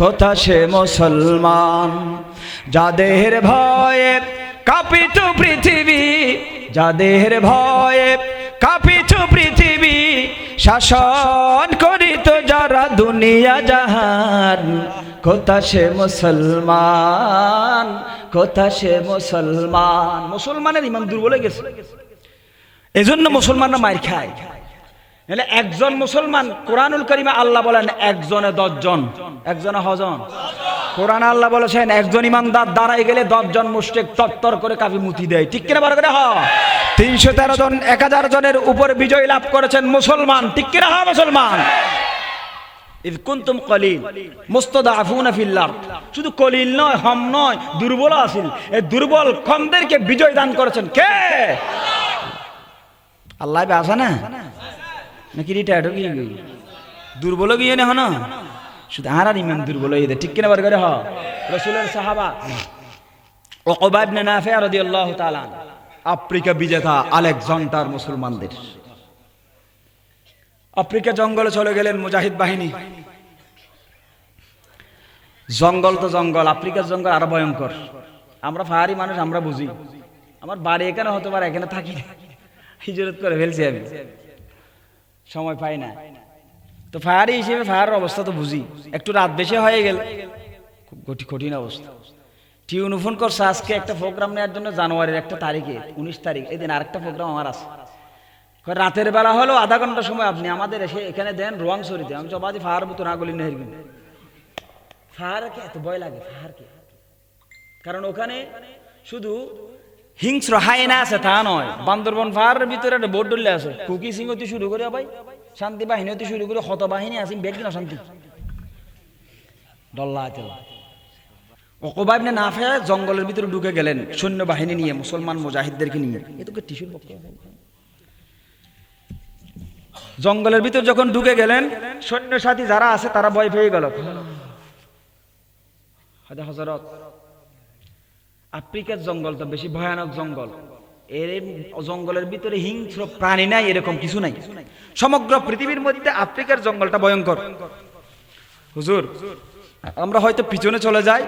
কোথা সে মুসলমান, যাদের ভয়ে কাঁপিত পৃথিবী, যাদের ভয়ে কাঁপিত পৃথিবী, শাসন করিত যারা দুনিয়া জাহান, কোথা সে মুসলমান, কোথা সে মুসলমান। মুসলমানের ইমান দুর্বল হয়ে গেছে, এজন্য মুসলমানরা মার খায়। একজন মুসলমান, কোরআনুল কারীমে আল্লাহ বলেন একজনে 10 জন, একজনে হজন। কোরআন আল্লাহ বলেছেন একজন ইমানদার দাঁড়াই গেলে 10 জন মুশরিক তরতর করে কাফি মুতি দেয়, ঠিক কিনা বড় করে? 313 জন 1000 জনের উপর বিজয় লাভ করেছেন মুসলমান, ঠিক কিনা? মুসলমান। ইয কুনতুম কলিল মুস্তাদআফুনা ফিল আরদ, শুধু কলিল নয়, হম নয়, দুর্বল আছেন, এই দুর্বল কমদেরকে বিজয় দান করেছেন কে? আল্লাহ আছে না, নাকি রিটায়ার্ড হয়ে গিয়ে দুর্বল গিয়ে না, না শুধু আর ইমান দুর্বল হয়ে যায়, ঠিক কিনা বার করে? রাসূলের সাহাবা উকবা ইবনে নাফি রাদিয়াল্লাহু তাআলা, আফ্রিকা বিজেতা আলেকজান্ডার মুসলমানদের, আফ্রিকা জঙ্গলে চলে গেলেন মুজাহিদ বাহিনী। জঙ্গল তো জঙ্গল, আফ্রিকার জঙ্গল আরো ভয়ঙ্কর। আমরা পাহাড়ি মানুষ, আমরা বুঝি, আমার বাড়ি এখানে হতে পারে, এখানে থাকি, হিজরত করে ফেলছি, আমি সময় পাই না, তো ফায়ারি হিসেবে ফায়ারের অবস্থা তো বুঝি। একটু রাত বেশি হয়ে গেল, খুব কঠিন অবস্থা। টিউন ফোন করছে আজকে একটা প্রোগ্রাম নেওয়ার জন্য, জানুয়ারির 1 তারিখে, 19 তারিখ, এই দিন আরেকটা প্রোগ্রাম আমার আছে। রাতের বেলা হলো, আধা ঘন্টা সময় আপনি আমাদের এসে এখানে দেন রোয়াংছড়িতে। আমি চবাদি ফায়ার বুতো না গলি নেই, ফায়ারকে এত ভয় লাগে, ফায়ারকে, কারণ ওখানে শুধু হিংস্র হায়না আছে তা নয়, বান্দরবন ফায়ারের ভিতরে একটা বোর্ড ডলে আছে, কুকি সিং হতে শুরু করে ভাই শান্তি বাহিনী হতে শুরু করে হত বাহিনী আছে, বেগি না শান্তি ডল্লা আছে। উকবা ইবনে নাফি জঙ্গলের ভিতরে ঢুকে গেলেন সৈন্যবাহিনী নিয়ে, মুসলমান মুজাহিদদেরকে নিয়ে। এতকে টিস্যুর পক্ষে জঙ্গলের ভিতর যখন ঢুকে গেলেন, সৈন্য সাথী যারা আছে তারা ভয় পেয়ে গেল। হযরত আফ্রিকার জঙ্গল তো বেশি ভয়ানক জঙ্গল, এর জঙ্গলের ভিতরে হিংস্র প্রাণী নাই, এরকম কিছু নাই। সমগ্র পৃথিবীর মধ্যে আফ্রিকার জঙ্গলটা ভয়ঙ্কর। হুজুর আমরা হয়তো পিছনে চলে যাই,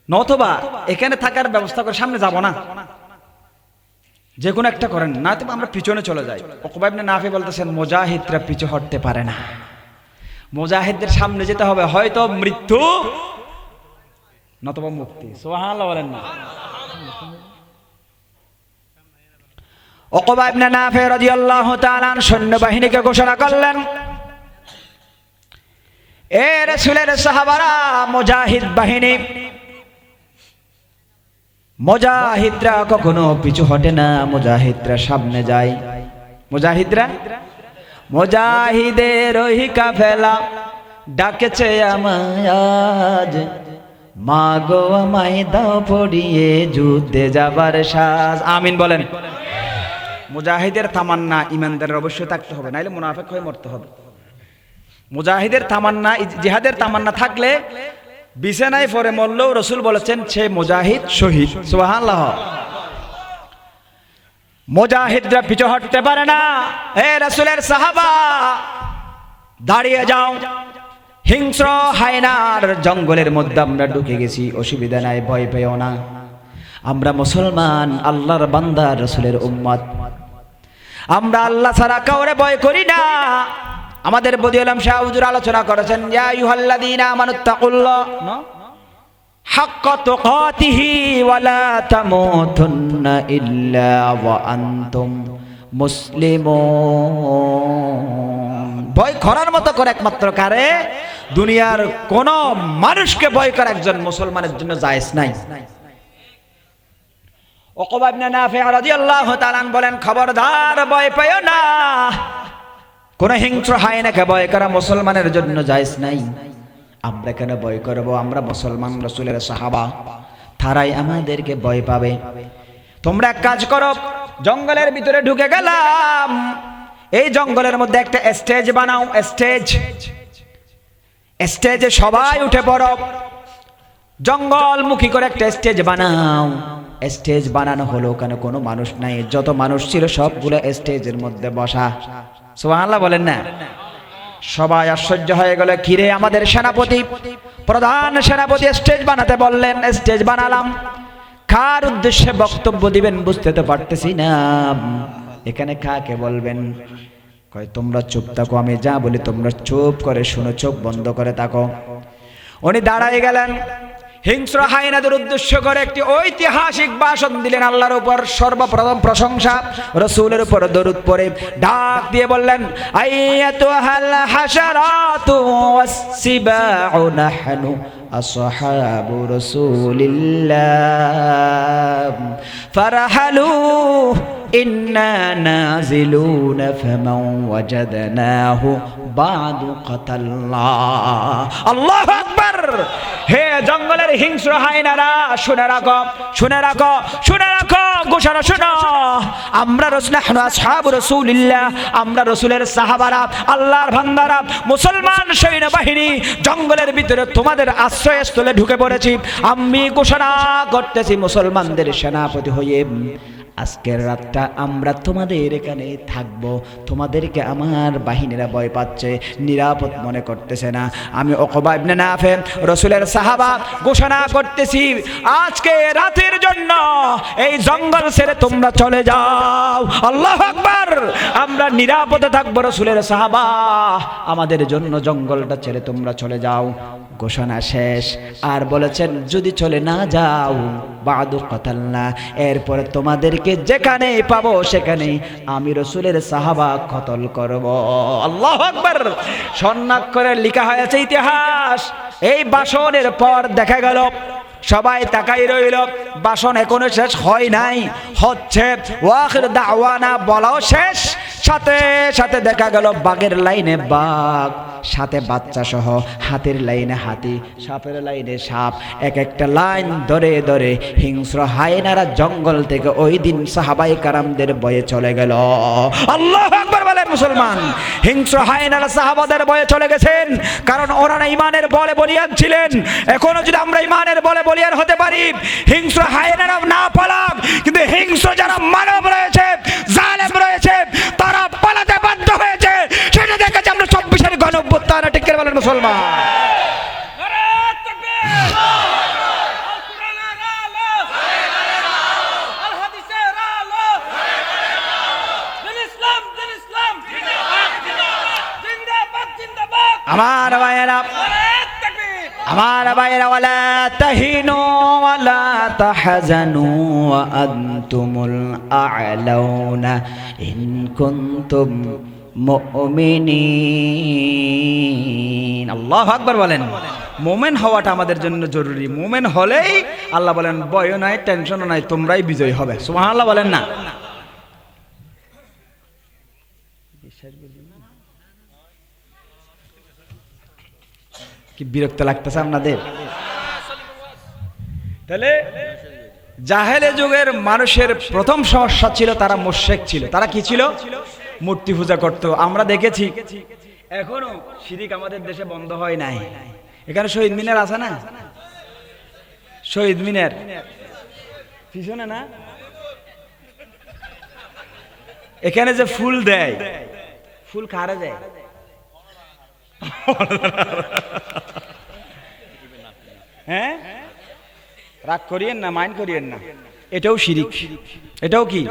নতবা এখানে থাকার ব্যবস্থা করে সামনে যাব না, যে কোনো একটা করেন, না তো আমরা পিছনে চলে যাই। উকবা ইবনে নাফি বলতেছেন মুজাহিদরা পিছু হটতে পারে না, মুজাহিদদের সামনে যেতে হবে, হয়তো মৃত্যু নতবা মুক্তি। সুবহানাল্লাহ বলেন না? উকবা ইবনে নাফি রাদিয়াল্লাহু তাআলা সৈন্যবাহিনীকে ঘোষণা করলেন, এ রাসূলের সাহাবারা, মুজাহিদ বাহিনী, মুজাহিদরা কখনো পিছু হটে না, মুজাহিদরা সামনে যায়। মুজাহিদরা, মুজাহিদের ওই কাফেলা ডাকেছে আমায় আজ, মা গো আমায় দাও পড়িয়ে যুদ্ধে যাবার সাজ। আমিন বলেন। মুজাহিদের তামান্না ইমানদারের অবশ্যই থাকতে হবে, নাইলে মুনাফিক হয়ে মরতে হবে। মুজাহিদের তামান্না, জিহাদের তামান্না থাকলে বিছানায় পড়ে মরলেও রাসূল বলেছেন সে মুজাহিদ শহীদ। সুবহানাল্লাহ। মুজাহিদরা পিছু হটতে পারে না। হে রাসূলের সাহাবা দাঁড়িয়ে যাও, হিংস্র হায়নার জঙ্গলের মধ্যে আমরা ঢুকে গেছি, অসুবিধা নাই, ভয় পেও না। আমরা মুসলমান, আল্লাহর বান্দা, রাসূলের উম্মত। আমরা আল্লাহ ছাড়া কাউরে ভয় করি না। আমাদের বদি আলম শাহ হুজুর আলোচনা করেছেন, ইয়া আইয়ুহাল্লাযীনা আমানুত্তাকুল্লাহ হাক্কা তুকাতিহি ওয়া লা তামুতুন্না ইল্লা ওয়া আনতুম মুসলিমুন। ভয় করার মতো করে একমাত্র কারে? দুনিয়ার কোন মানুষকে ভয় করা একজন মুসলমানের জন্য জায়েজ নাই। উকবা ইবনে নাফি রাদিয়াল্লাহু তাআলা বলেন, খবরদার ভয় পেও না, কোন হিংস্র হায়নাকে ভয় করা মুসলমানের জন্য জায়েজ নাই। আমরা কেন ভয় করব? আমরা মুসলমান, রাসূলের সাহাবা, তারাই আমাদেরকে ভয় পাবে। তোমরা এক কাজ করো, জঙ্গলের ভিতরে ঢুকে গেলাম, এই জঙ্গলের মধ্যে একটা স্টেজ বানাও। স্টেজে সবাই উঠে পড়ো, জঙ্গলমুখী করে একটা স্টেজ বানাও। স্টেজ বানানো হলো কেন? কোনো মানুষ নাই, যত মানুষ ছিল সবগুলো স্টেজের মধ্যে বসা। সুবহানাল্লাহ বলেন না? সবাই আশ্চর্য হয়ে গেল, কিরে আমাদের সেনাপতি, প্রধান সেনাপতি স্টেজ বানাতে বললেন, স্টেজ বানালাম, কার উদ্দেশ্যে বক্তব্য দিবেন বুঝতে তো পারতেছি না। এখানে কাকে বলবেন? কয় তোমরা চুপ থাকো, আমি যা বলি তোমরা চুপ করে শুনো, চোখ বন্ধ করে থাকো। উনি দাঁড়ায় গেলেন, হিংস্র হায়নাদের উদ্দেশ্য করে একটি ঐতিহাসিক ভাষণ দিলেন। আল্লাহর উপর সর্বপ্রথম প্রশংসা, রাসূলের উপর দরুদ পড়ে ডাক দিয়ে বললেন, আইয়াতুহাল হাশারাতু ওয়াসসিবাউ নাহনু আসহাবু রাসূলিল্লাহ ফারহালু ইন্না নাজিলুনা ফামান ওয়াজাদনাহু বাদু কাতাল্লাহ। আল্লাহু আকবার। হে জঙ্গলের হিংস্র হায়নারা, শুনে রাখো, শুনে রাখো, শুনে রাখো, ঘোষণা শোনো, আমরা নাহনু আসহাবু রাসূলিল্লাহ, আমরা রাসূলের সাহাবারা, আল্লাহর বান্দারা, মুসলমান সৈন্যবাহিনী জঙ্গলের ভিতরে তোমাদের আশ্রয়স্থলে ঢুকে পড়েছি। আমি ঘোষণা করতেছি মুসলমানদের সেনাপতি হয়ে, আজকের রাতটা আমরা তোমাদের এখানে থাকবো। তোমাদেরকে আমার বাহিনীরা ভয় পাচ্ছে, নিরাপদ মনে করতেছে না। আমি উকবা ইবনে নাফি রাসূলের সাহাবা ঘোষণা করতেছি, আজকে রাতের জন্য এই জঙ্গল ছেড়ে তোমরা চলে যাও। আল্লাহু আকবার। আমরা নিরাপদে থাকবো, রাসূলের সাহাবা আমাদের জন্য জঙ্গলটা ছেড়ে তোমরা চলে যাও। ঘোষণা শেষ। আর বলেছেন যদি চলে না যাও বাদু কাতালনা, এরপরে তোমাদেরকে যেখানে পাবো সেখানে আমি রাসূলের সাহাবা কতল করব। আল্লাহু আকবার। স্বর্ণাক্ষরে লেখা হয়েছে ইতিহাস। এই ভাষণের পর দেখা গেল সবাই তাকাই রইল, ভাষণ এখনো শেষ হয় নাই, হচ্ছে। ওয়াখির দাওয়ানা বলাও শেষ, সাথে সাথে দেখা গেল বাঘের লাইনে বাঘ, সাথে বাচ্চা সহ, হাতির লাইনে হাতি, সাপের লাইনে সাপ, এক একটা লাইন ধরে ধরে হিংস্র হায়নারা জঙ্গল থেকে ওই দিন সাহাবায়ে কারামদের বয়ে চলে গেল। আল্লাহু আকবার বলেন মুসলমান। হিংস্র হায়নারা সাহাবাদের বয়ে চলে গেছেন, কারণ ওনারা ইমানের বলে বলিয়ান ছিলেন। এখনো যদি আমরা ইমানের বলে বলিয়ান হতে পারি, হিংস্র হায়নারা না পালাক, কিন্তু হিংস্র যারা মানব রয়েছে, জালেম রয়েছে, তারা পালাতে বাধ্য হয়েছে। সেটা দেখেছি আমরা 24-এর গণঅভ্যুত্থান। ঠিক করে বলেন মুসলমান। আমার ভাইয়েরা, আমার ভাইয়েরা, ওয়ালা তাহিনু ওয়ালা তাহজানু ওয়া আনতুমুল আ'লাউনা ইন কুনতুম মুমিনিন। আল্লাহু আকবার বলেন। মুমিন হওয়াটা আমাদের জন্য জরুরি। মুমিন হলেই আল্লাহ বলেন ভয় নাই, টেনশনও নাই, তোমরাই বিজয়ী হবে। সুবহানাল্লাহ বলেন না? কি বিরক্ত লাগতেছে আপনাদের? তাহলে জাহেলে যুগের মানুষের প্রথম সমস্যা ছিল তারা মুশরিক ছিল। তারা কি ছিল? মূর্তি পূজা করত। আমরা দেখেছি এখনো শিরিক আমাদের দেশে বন্ধ হয় নাই। এখানে শহীদ মিনার আছে না? শহীদ মিনার পিছনে না, এখানে যে ফুল দেয়, ফুল কারে দেয়? হ্যাঁ, রাগ করিয়েন না, মাইন্ড করিয়েন না, এটাও শিরিক। এটাও কি?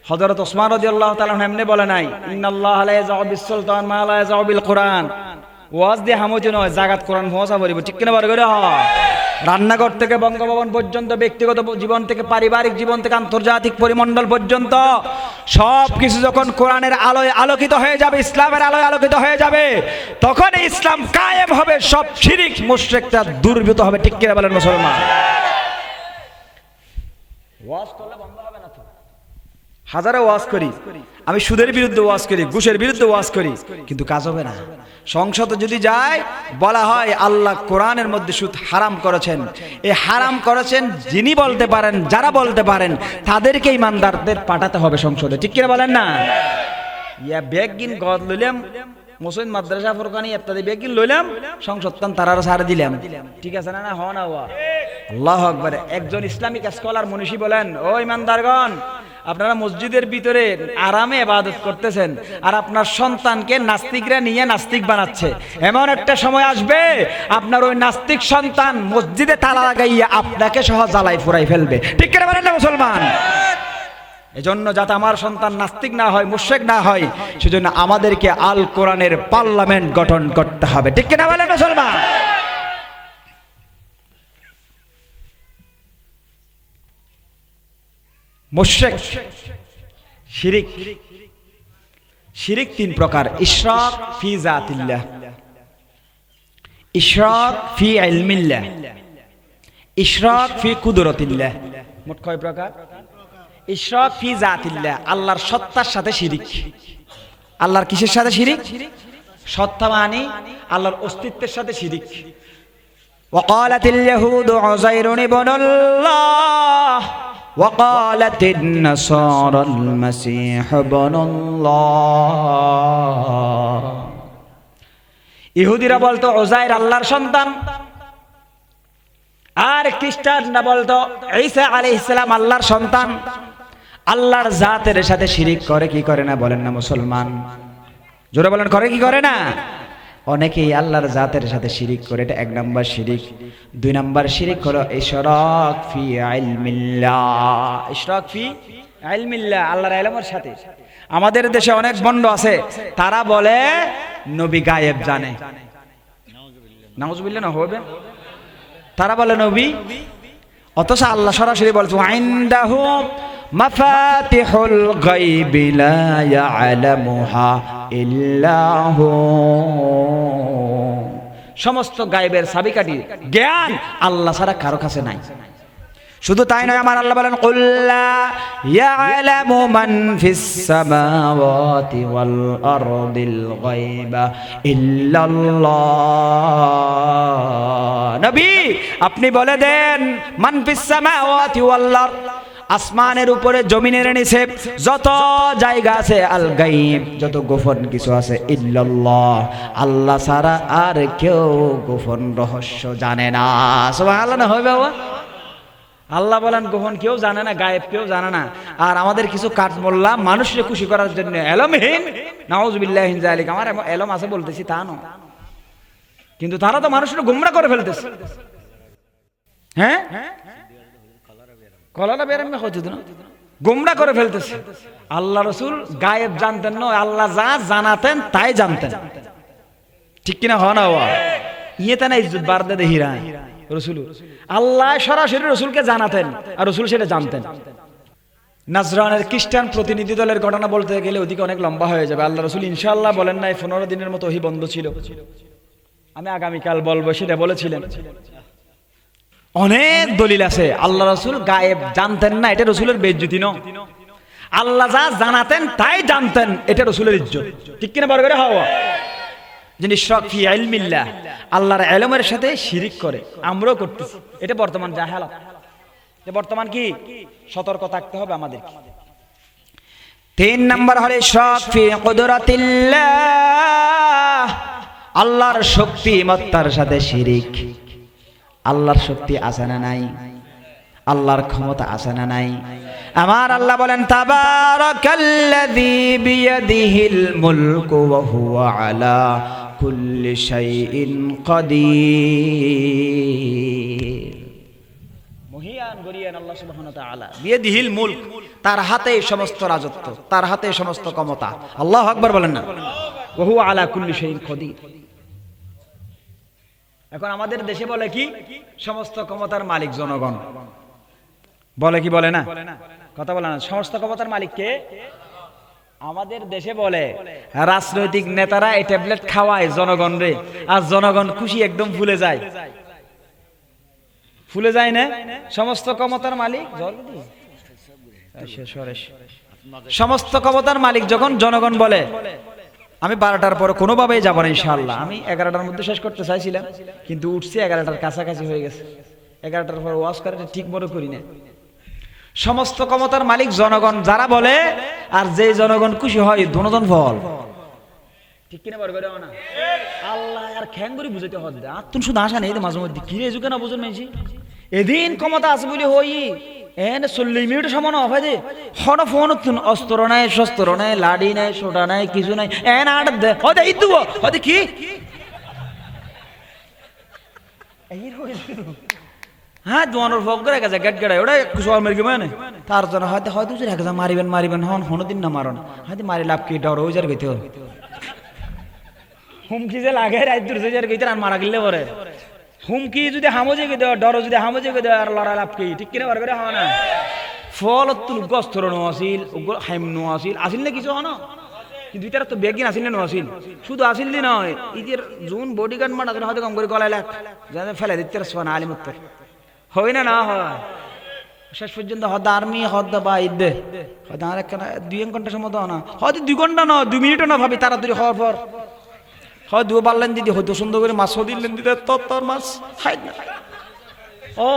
হযরত ওসমান রাদিয়াল্লাহু তাআলা এমনি বলে নাই, ইন্নাল্লাহা লা ইয়াযউ বিস-সুলতান মা লা ইয়াযউ বিল কুরআন। ওয়াজ দিয়ে হামুজ নয়, জাগাত কোরআন পৌঁছা বলিব, ঠিক কিনা বার করে? রান্নাঘর থেকে বঙ্গভবন পর্যন্ত, ব্যক্তিগত জীবন থেকে পারিবারিক জীবন থেকে আন্তর্জাতিক পরিমণ্ডল পর্যন্ত সব কিছু যখন কোরআনের আলোয় আলোকিত হয়ে যাবে, ইসলামের আলোয় আলোকিত হয়ে যাবে, তখন ইসলাম কায়েম হবে, সব শিরিক মুশরিকটা দূরীভূত হবে, ঠিক কিনা বলেন মুসলমান? ওয়াজ করলে বন্ধ হবে না তো? হাজারো ওয়াজ করি, আমি সুদের বিরুদ্ধে ওয়াজ করি, ঘুষের বিরুদ্ধে ওয়াজ করি, কিন্তু কাজ হবে না। সংসদে যদি যায়, বলা হয় আল্লাহ কোরআনের মধ্যে সুদ হারাম করেছেন। এই হারাম করেছেন যিনি বলতে পারেন, যারা বলতে পারেন, তাদেরকে ইমানদারদের পাঠাতে হবে সংসদে, ঠিক কিনা বলেন না? ইয়া বেগিন গদ লইলাম, মুসলিম মাদ্রাসা ফুরকানি ইত্যাদি বেগিন লইলাম, সংসদ তারার সারা দিলাম, ঠিক আছে না? না হন আওয়া আল্লাহু আকবার। একজন ইসলামিক স্কলার মনীষী বলেন, ও ইমানদারগণ, আপনারা মসজিদের ভিতরে আরামে ইবাদত করতেছেন, আর আপনার সন্তানকে নাস্তিকরা নিয়ে নাস্তিক বানাচ্ছে। এমন একটা সময় আসবে, আপনার ওই নাস্তিক সন্তান মসজিদে তালা লাগাইয়া আপনাকে সহ জ্বালাই ফুরাই ফেলবে, ঠিক করে বলেন না মুসলমান? এজন্য যাতে আমার সন্তান নাস্তিক না হয়, মুশরিক না হয়, সেজন্য আমাদেরকে আল কোরআনের পার্লামেন্ট গঠন করতে হবে, ঠিক কিনা বলেন মুসলমান? মুশরিক, শিরিক, শিরিক তিন প্রকার: ইশরাক ফি যাতিল্লাহ, ইশরাক ফি ইলমিল্লাহ, ইশরাক ফি কুদরতিল্লাহ। মোট কয় প্রকার? ইশরাক ফি যাতিল্লাহ, আল্লাহর সত্তার সাথে শিরিক। আল্লাহর কিসের সাথে শিরিক? সত্তা মানে আল্লাহর অস্তিত্বের সাথে শিরিক। ওয়াকালাতিল ইয়াহুদু উযাইরুন ইবনুল্লাহ وقالت النصارى المسيح ابن الله। ইহুদিরা বলতো উযাইর আল্লাহর সন্তান, আর খ্রিস্টানরা বলতো ঈসা আলাইহিস সালাম আল্লাহর সন্তান। আল্লাহর জাতের সাথে শিরিক করে কি করে না বলেন না মুসলমান? জোরে বলেন, করে কি করে না? অনেকেই আল্লাহর জাতের সাথে শিরিক করে, এটা এক নাম্বার শিরিক। দুই নাম্বার শিরিক হলো ইশরাক ফি ইলমিল্লাহ, ইশরাক ফি ইলমিল্লাহ, আল্লাহর ইলমের সাথে। আমাদের দেশে অনেক বন্ড আছে, তারা বলে নবী গায়েব জানে। নাউজুবিল্লাহ না হবে, তারা বলে নবী, অথচ আল্লাহ সরাসরি বলছে ইনদাহু মাফাতিহুল গায়বি লা ইয়ালামুহা ইল্লাহু। সমস্ত গায়বের চাবিকাঠি জ্ঞান আল্লাহ ছাড়া কারো কাছে নাই। শুধু তাই নয়, আমার আল্লাহ বলেন কুল লা ইয়ালামু মান ফিস সামাওয়াতি ওয়াল আরদিল গায়বা ইল্লাল্লাহ। নবী আপনি বলে দেন, মান ফিস সামাওয়াতি ওয়াল আরদ, আসমানের উপরে জমিনের নিচে যত জায়গা আছে, আল গায়ব যত গোপন কিছু আছে, ইল্লাল্লাহ আল্লাহ ছাড়া আর কেউ গোপন রহস্য জানে না। সুবহানাল্লাহ না হবে বাবা? আল্লাহ বলেন গোপন কেউ জানে না, গায়েব কেউ জানে না। আর আমাদের কিছু কাঠ মোল্লা মানুষকে খুশি করার জন্য এলমহীন, নাউযুবিল্লাহি মিন যালিক, আমার এলম আছে বলতেছি তা না, কিন্তু তারা তো মানুষকে গোমরা করে ফেলতেছে। হ্যাঁ, কলাটা বেরোবে হয়তো না, গোমরা করে ফেলতেছে। আল্লাহ রাসূল গায়েব জানতেন না, আল্লাহ যা জানাতেন তাই জানতেন, ঠিক কিনা? হয় না? ইয়েতে না ইজ্জত বাড়তে দেহিরা রাসূল, আল্লাহ সরাসরি রাসূলকে জানাতেন আর রাসূল সেটা জানতেন। নাজরানের খ্রিস্টান প্রতিনিধি দলের ঘটনা বলতে গেলে ওদিকে অনেক লম্বা হয়ে যাবে। আল্লাহ রাসূল ইনশাআল্লাহ বলেন নাই 15 দিনের মতো ওহী বন্ধ ছিল, আমি আগামীকাল বলবো, সেটা বলেছিলেন। অনেক দলিল আছে আল্লাহ রাসূল গায়েব জানতেন না, এটা রাসূলের বেইজ্জতি নয়। আল্লাহ যা জানাতেন তাই জানতেন, এটা রাসূলের ইজ্জত। ঠিক কিনা বড় করে হওয়া যিনি ইশরাক ফি ইলমিল্লাহ, আল্লাহর ইলমের সাথে শিরিক করে, আমরাও করতেছি। এটা বর্তমান জাহালাত, এটা বর্তমান কি সতর্ক থাকতে হবে আমাদেরকে। 3 নাম্বার হলো ইশরাক ফি কুদরাতিল্লাহ, আল্লাহর শক্তিমত্তার সাথে শিরিক। আল্লাহর শক্তি আছে না নাই? আল্লাহর ক্ষমতা আছে না নাই? আমার আল্লাহ বলেন তাবারাকাল্লাযী বিয়াদিহিল মুলকু ওয়া হুয়া আলা কুল্লি শাইইন কাদির। মহিয়ান গরিয়ান আল্লাহ সুবহানাহু ওয়া তাআলা, বিয়াদিহিল মুলক, তার হাতে সমস্ত রাজত্ব, তার হাতে সমস্ত ক্ষমতা। আল্লাহু আকবার বলেন না? ওয়া হুয়া আলা কুল্লি শাইইন কাদির। এখন আমাদের দেশে বলে কি সমস্ত ক্ষমতার মালিক জনগণ, বলে কি বলে না? কথা বলে না? সমস্ত ক্ষমতার মালিক কে? আমাদের দেশে বলে রাজনৈতিক নেতারা এই ট্যাবলেট খাওয়ায় জনগণ রে, আর জনগণ খুশি একদম ফুলে যায়। ফুলে যায় না? সমস্ত ক্ষমতার মালিক সমস্ত ক্ষমতার মালিক যখন জনগণ বলে আমি 12টার পরে কোনোভাবেই যাবো না ইনশাআল্লাহ, আমি 11টার মধ্যে শেষ করতে চাইছিলাম কিন্তু উঠছি 11টার কাছাকাছি হয়ে গেছে, 11টার পর ওয়াজ করে ঠিক মতো করি না। সমস্ত ক্ষমতার মালিক জনগণ যারা বলে, আর যে জনগণ খুশি হয় দুজন ফল। ঠিক কিনা বড় করে না? আল্লাহ আর খ্যাঙ্গুরি বুঝাইতে হবে, আত্মন শুধু আশা নেই মাঝে মধ্যে কিরে যুগে না বুঝুন মেয়েছি এদিন ক্ষমতা আছে বলে হই এনে 40 মিনিট সমান অফ দে হন ফোন অস্ত্র নাই, শস্ত্র নাই, লাড়ি নাই, সোটা নাই, কিছু নাই, এন আট দে হতে ইদু হতে কি হ্যাঁ দোয়ানোর ফক করে গেছে গেট গেড়ায় ওটা কিছু মেরে মানে তার জন্য হয়তো হয়তো মারিবেন মারিবেন হন হনদিন না মারন হয়তো মারি লাভ কি ডর ওই যার গইতে হুমকি যে লাগে রাইদুর যে যার গইতে আর মারা গেলে পরে হুমকি যদি হামজে গে দেওয়া ডর যদি হামজে গে দেওয়া আর লড়াই লাভ কি ঠিক কিনা বার করে হওয়া না ফল তুল গস্তর নো আসিল ওগুলো হাইম নো আসিল আসিল না কিছু হন কিন্তু তারা তো বেগিন আসিল না আসিল শুধু আসিল দি নয় ইদের জুন বডিগার্ড মারা হয়তো কম করে গলায় লাগ যাতে ফেলে দিতে সোনা আলিম উত্তর হয় না না হয় শেষ পর্যন্ত হদ আর্মি হদ বা ঈদে হয়তো আর একটা 2 ঘন্টা সময় দাও না হয়তো 2 ঘন্টা না 2 মিনিটও না ভাবি তাড়াতাড়ি হওয়ার পর হয় 2 পারলেন দিদি হয়তো সুন্দর করে মাছ দিলেন দিদি তোর মাছ খাই না ও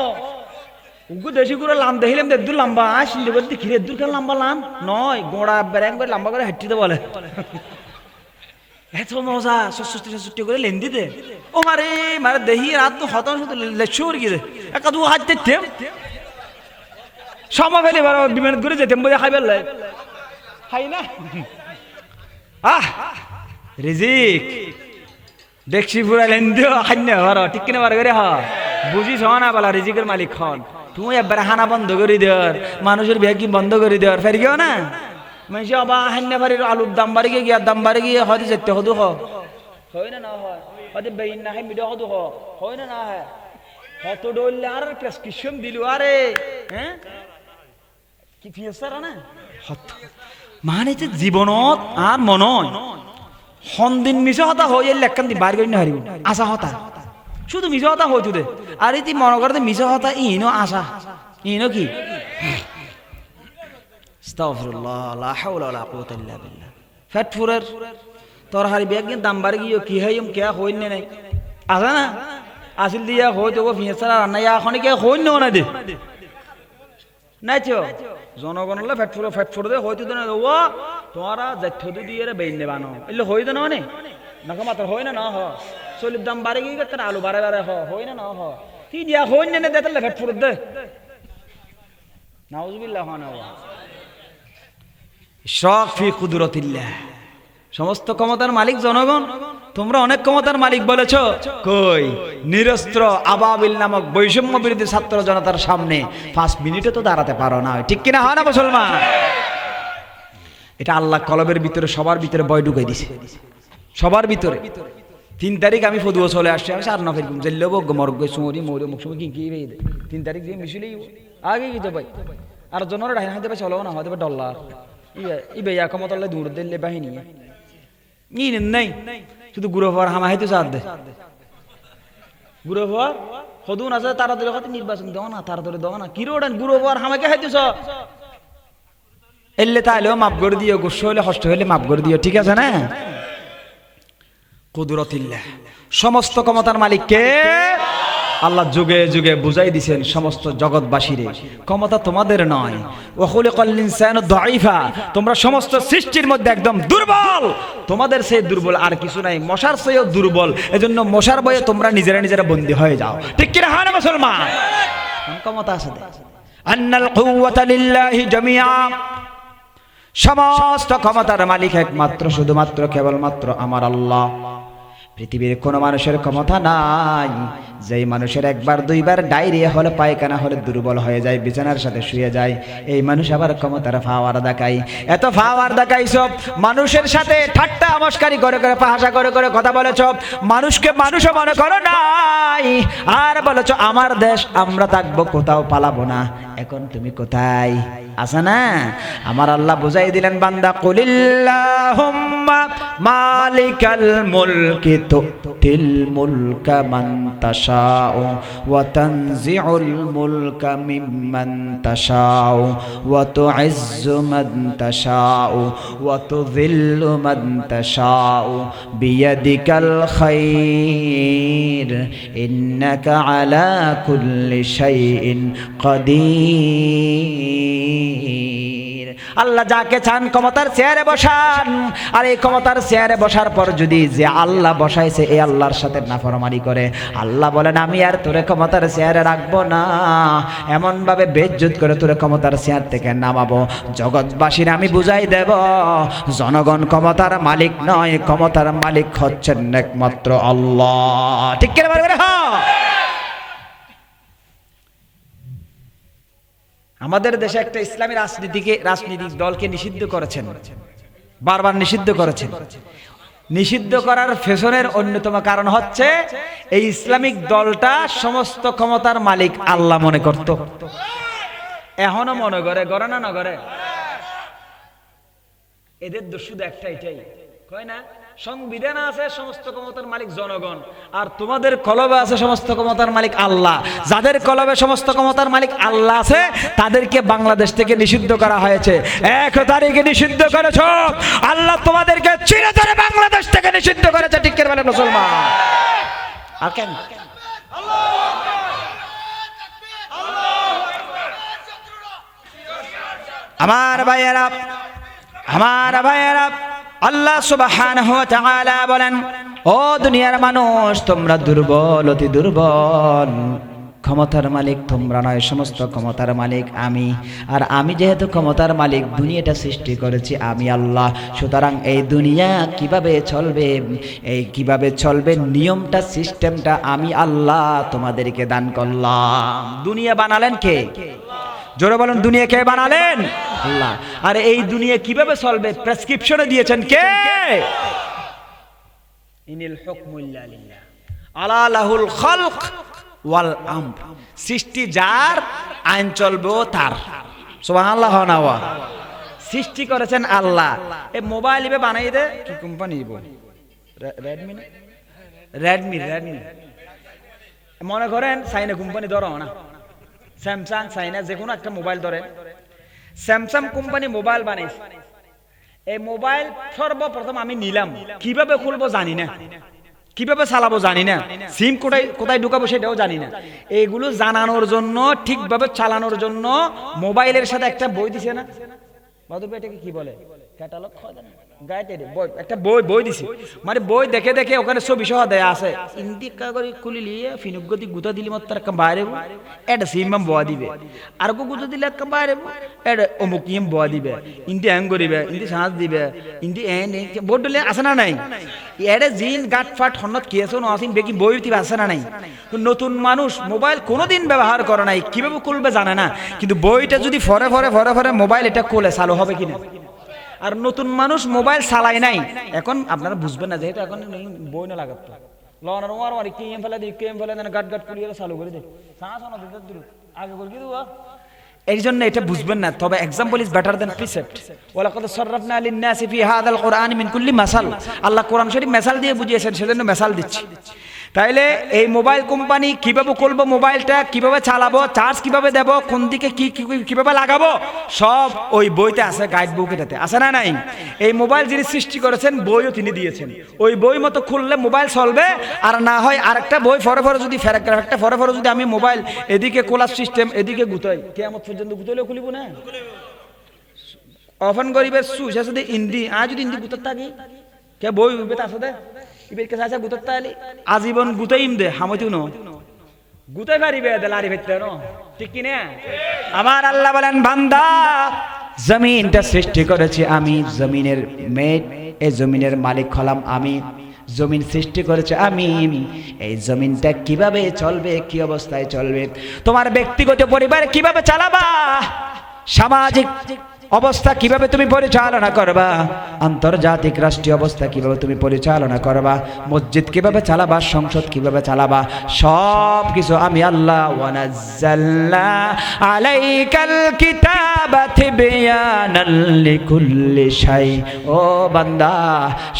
উগু দেশি করে লাম দেখিলাম দূর লম্বা আসলে বলতে খিরে দূর কেন লম্বা লাম নয় গোড়া ব্যাং করে লম্বা করে হাঁটতে বলে এত মজা সস্তি করে লেন দিতে ও মারে মারে দেহি রাত তো হতাশ শুধু লেচুর গিয়ে একা 2 হাত দিতে সময় ফেলে বিমান করে যেতাম বলে খাই বেললে খাই না আহ রিজিক দেখছি পুরা লেন দিও খাই না ঘর ঠিক কিনা বার করে হ বুঝিস না বলা রিজিকের মালিক খন তুমি একবার হানা বন্ধ করে দেওয়ার মানুষের ব্যাগি বন্ধ করে দেওয়ার ফের গিয়েও না মানুষ আবার হান্না বাড়ির আলুর দাম বাড়ি গিয়ে দাম বাড়ি গিয়ে হয়তো যেতে হতো হয় না না হয় হয়তো বেইন না হয় মিডিয়া হতো হয় না না হয় হত ডললে আর প্রেসক্রিপশন দিল আরে হ্যাঁ কি ফিয়াসার না মানে যে জীবনত আর মনয় সন্দিন মিশা হতা হয়ে লেখান দি বার করি না হারিব আশা হতা শুধু মিশা হতা হইতো দে আর এই মনে করতে মিশা হতা ইনো আশা ইনো কি আস্তাগফিরুল্লাহ লা হাওলা ওয়ালা কুওয়াতা ইল্লা বিল্লাহ ফ্যাট ফুরের তরহারি ব্যাগ দাম বাড়ি গিয়ে কি হইম কে হইন নাই আছে না আসিল দিয়া হইতো গো ফিয়েসারা রান্না এখন কে হইন না দে নাই তো জনগণ হলে ফ্যাট ফুরে দে হইতো না ও তোরা যাইতো দিয়ে রে বেইন নেবানো এলে হইতো না নে নাকা মাত্র হয় না না হ চলির দাম বাড়ি গিয়ে তার আলু বাড়ে বাড়ে হয় না না হ কি দিয়া হইন না দে তাহলে ফ্যাট ফুরে দে নাউজুবিল্লাহ না ইশরাক ফি কুদরাতিল্লাহ সমস্ত ক্ষমতার মালিক জনগণ তোমরা অনেক ক্ষমতার মালিক বলেছো কই নিরস্ত্র আবাবিল নামক বৈষম্য বিরোধী ছাত্র জনতার সামনে 5 মিনিটে তো দাঁড়াতে পারো না ঠিক কিনা হয় না মুসলমান এটা আল্লাহ কলবের ভিতরে সবার ভিতরে বয় ঢুকাই দিছে সবার ভিতরে 3 তারিখ আমি ফদুয়া চলে আসছি আমি 4 নফের ঘুম জেলব মরগ সুমরি মরে মুখ সময় কি বে 3 তারিখ দিয়ে মিশলেই আগে কি তো ভাই আর জনরা ডাইন হাতে চলো না হয়তো ডলার ইবে ক্ষমতাল্লাহ দূর দিলে বাহিনী নাই শুধু গুরু হওয়ার হামা হাইতে চাঁদ দে গুরু হওয়ার সদুন আছে তারা ধরে নির্বাচন দেওয়া না তারা ধরে দেওয়া না কি রোড গুরু হওয়ার হামাকে হাইতেছ এলে তাইলেও মাফ করে দিও, গুস্ব হলে কষ্ট হলে মাফ করে দিও, ঠিক আছে না? কুদরতিল্লাহ, সমস্ত ক্ষমতার মালিক কে? আল্লাহ যুগে যুগে বুঝাই দিছেন সমস্ত জগৎবাসীরে, ক্ষমতা তোমাদের নয়। ওয়া খুলিকাল ইনসানু দাঈফা, তোমরা সমস্ত সৃষ্টির মধ্যে একদম দুর্বল, তোমাদের সেই দুর্বল আর কিছু নাই, মশার চেয়েও দুর্বল। এজন্য মশার ভয়ে তোমরা নিজেরা নিজেরা বন্দী হয়ে যাও, ঠিক কি না? হ্যাঁ মুসলমান, ক্ষমতা আছে। আন্নাল কুওয়াতা লিল্লাহি জামিআ, সমস্ত ক্ষমতার মালিক একমাত্র শুধুমাত্র কেবলমাত্র আমার আল্লাহ। পৃথিবীর কোনো মানুষের ক্ষমতা নাই যেই মানুষের একবার দুইবার ডায়রিয়া হলে পায়খানা হলে দুর্বল হয়ে যায়, বিছানার সাথে শুয়ে যায়, এই মানুষ আবার ক্ষমতার পাওয়ার দেখায়। এত পাওয়ার দেখাইছ, মানুষের সাথে ঠাট্টা আমস্কারি করে করে পাহাসা করে করে কথা বলেছ, মানুষকে মানুষও মনে করো নাই, আর বলেছ আমার দেশ আমরা থাকবো, কোথাও পালাবো না। এখন তুমি কোথায় আছো না? আমার আল্লাহ বুঝাই দিলেন, বান্দা কুলিল্লাহুম্মা মালিকাল মুলকি তুতিল মুলকা মান তাশাউ ওয়া তানজিউল মুলকা মিম্মান তাশাউ ওয়া তুইজ্জু মান তাশাউ ওয়া তুযিল্লু মান তাশাউ বিয়াদিকাল খায়র ইন্নাকা আলা কুল্লি শাইইন কাদির। আল্লাহ যাকে চান ক্ষমতার চেয়ারে বসান, আর এই ক্ষমতার চেয়ারে বসার পর যদি যে আল্লাহ বসাইছে এই আল্লাহর সাথে নাফরমানি করে, আল্লাহ বলেন আমি আর তোরে ক্ষমতার চেয়ারে রাখবো না, এমন ভাবে বেইজ্জত করে তোরে ক্ষমতার চেয়ার থেকে নামাবো। জগৎবাসীর আমি বুঝাই দেব, জনগণ ক্ষমতার মালিক নয়, ক্ষমতার মালিক হচ্ছেন একমাত্র আল্লাহ, ঠিক করে বলবেন? হ্যাঁ। আমাদের দেশে একটা ইসলামী রাজনীতিক দলকে নিষিদ্ধ করেছেন, বারবার নিষিদ্ধ করেছেন। নিষিদ্ধ করার পেছনের অন্যতম কারণ হচ্ছে এই ইসলামিক দলটা সমস্ত ক্ষমতার মালিক আল্লাহ মনে করত, এখনো মনে করে, গড়ে না নগরে। এদের দোষ শুধু একটা, এটাই কয় না সংবিধান আছে সমস্ত ক্ষমতার মালিক জনগণ, আর তোমাদের কলবে আছে সমস্ত ক্ষমতার মালিক আল্লাহ। যাদের কলবে সমস্ত ক্ষমতার মালিক আল্লাহ আছে তাদেরকে বাংলাদেশ থেকে নিষিদ্ধ করা হয়েছে। 1 তারিখে নিষিদ্ধ করেছ, আল্লাহ তোমাদেরকে চিরতরে বাংলাদেশ থেকে নিষিদ্ধ করেছে, ঠিক করে বলেন মুসলমান? আর কেন? আমার ভাইয়েরা, আল্লাহ সুবহানাহু ওয়া তাআলা বলেন, ও দুনিয়ার মানুষ তোমরা দুর্বল, অতি দুর্বল, ক্ষমতার মালিক তোমরা নয়, সমস্ত ক্ষমতার মালিক আমি। আর আমি যেহেতু ক্ষমতার মালিক, দুনিয়াটা সৃষ্টি করেছি আমি আল্লাহ, সুতরাং এই দুনিয়া কিভাবে চলবে নিয়মটা, সিস্টেমটা আমি আল্লাহ তোমাদেরকে দান করলাম। দুনিয়া বানালেন কে? জোরে বলুন, দুনিয়া কে বানালেন? আল্লাহ। আর এই দুনিয়া কিভাবে চলবে প্রেসক্রিপশনে দিয়েছেন কে? ইনিল হুকমু ইল্লা লিল্লাহ আলা লাহুল খালক ওয়াল আমর, সৃষ্টি যার, আইন চলবে তার। সুবহানাল্লাহ। সৃষ্টি করেছেন আল্লাহ। এই মোবাইল ইবে বানাই দে কি কোম্পানি? রেডমি। মনে করেন চাইনা কোম্পানি ধরো না, স্যামসাং, চাইনা, যে কোনো একটা মোবাইল ধরেন, স্যামসাং কোম্পানি মোবাইল বানাইছে। এই মোবাইল সর্বপ্রথম আমি নিলাম, কিভাবে খুলবো জানি না, কিভাবে চালাবো জানি না, সিম কোথায় ঢুকাবো সেটাও জানি না। এইগুলো জানানোর জন্য, ঠিকভাবে চালানোর জন্য মোবাইলের সাথে একটা বই দিছে না, বাদুর এটাকে কি বলে, ক্যাটালগ, একটা বই দিছে। মানে বই দেখে দেখে ওখানে ছবি সহ দেয়া আছে, ইন্দি কাগজ খুলি লিয়ে ফিনুগতি গুতা দিলি মত তার বাইরে এটা সিমাম বয়া দিবে, আর কো গুতা দিলে একটা বাইরে এটা অমুক ইম বয়া দিবে, ইন্দি হ্যাং করিবে, ইন্দি সাঁজ দিবে, ইন্দি বোর্ড দিলে আছে না নাই, এটা জিন গাট ফাট হন্নত কেছো নসিম বেকি বই দিবে আছে না নাই। নতুন মানুষ মোবাইল কোনোদিন ব্যবহার করে নাই, কিভাবে খুলবে জানে না, কিন্তু বইটা যদি ফরে মোবাইল এটা খুলে চালু হবে কিনা। আর নতুন মানুষ মোবাইল চালাই নাই, এখন আপনারা বুঝবেন না, যেহেতু এখন বই না লাগাতো লনার ওয়ার ওয়ার কি এম ফেলে গাট খুলিয়ে চালু করে দে আগে করে কি দেবো, এই জন্য এটা বুঝবেন না। তবে example is better than precept. ওয়ালাকাদ সাররাফনা লিন-নাসি ফি হাযাল কুরআনি মিন কুল্লি মাসাল। আল্লাহ কোরআন শরীফ মেসাল দিয়ে বুঝিয়েছেন, সেজন্য মেসাল দিচ্ছি। তাইলে এই মোবাইল কোম্পানি কিভাবে খুলবো, মোবাইলটা কিভাবে চালাবো, চার্জ কিভাবে দেব, কোন দিকে কিভাবে লাগাবো, সব ওই বইতে আছে, গাইড বুকেটাতে আছে না নাই? এই মোবাইল যিনি সৃষ্টি করেছেন বইও তিনি দিয়েছেন, ওই বই মতো খুললে মোবাইল চলবে। আর না হয় আরেকটা বই ফরে ফরে যদি একটা ফরে ফরে যদি আমি মোবাইল এদিকে খোলার সিস্টেম এদিকে গুতাই, কিয়ামত পর্যন্ত গুতাইলেও খুলিব না। অফান গরিবের সুস আছে ইন্দি যদি ইন্দি গুতার থাকি কে বই বেতা আছে দে ইবের কাছে আছে গুতার তাইলে আজীবন গুতাইম দে হামতিও ন গুতাই পারিবে দে লারি ফেলতে ন, ঠিক কি না? আমার আল্লাহ বলেন বান্দা জমিনটা সৃষ্টি করেছি আমি, জমিনের মেট, এই জমিনের মালিক হলাম আমি, জমিন সৃষ্টি করেছে আমি। এই জমিনটা কিভাবে চলবে, কি অবস্থায় চলবে, তোমার ব্যক্তিগত পরিবার কিভাবে চালাবা, সামাজিক অবস্থা কিভাবে তুমি পরিচালনা করবা, আন্তর্জাতিক রাষ্ট্রীয় অবস্থা কিভাবে তুমি পরিচালনা করবা, মসজিদ কিভাবে চালাবা, সংসদ কিভাবে চালাবা, সব কিছু আমি আল্লাহ ওয়ানাজ্জালনা আলাইকাল কিতাবা তিবয়ানাল লিকুল্লি শাই। ও বান্দা,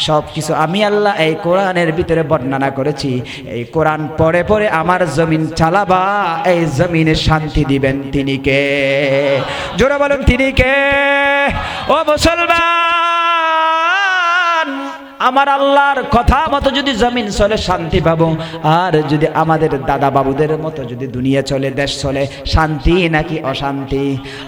সব কিছু আমি আল্লাহ এই কোরআনের ভিতরে বর্ণনা করেছি। এই কোরআন পড়ে পড়ে আমার জমিন চালাবা, এই জমিনে শান্তি দিবেন তিনি কে? জোরে বলেন তিনি কে? ও মুসলমান, আমার আল্লাহর কথা মতো যদি জমিন চলে শান্তি পাবো, আর যদি আমাদের দাদা বাবুদের মতো যদি দুনিয়া চলে, দেশ চলে, শান্তি নাকি অশান্তি?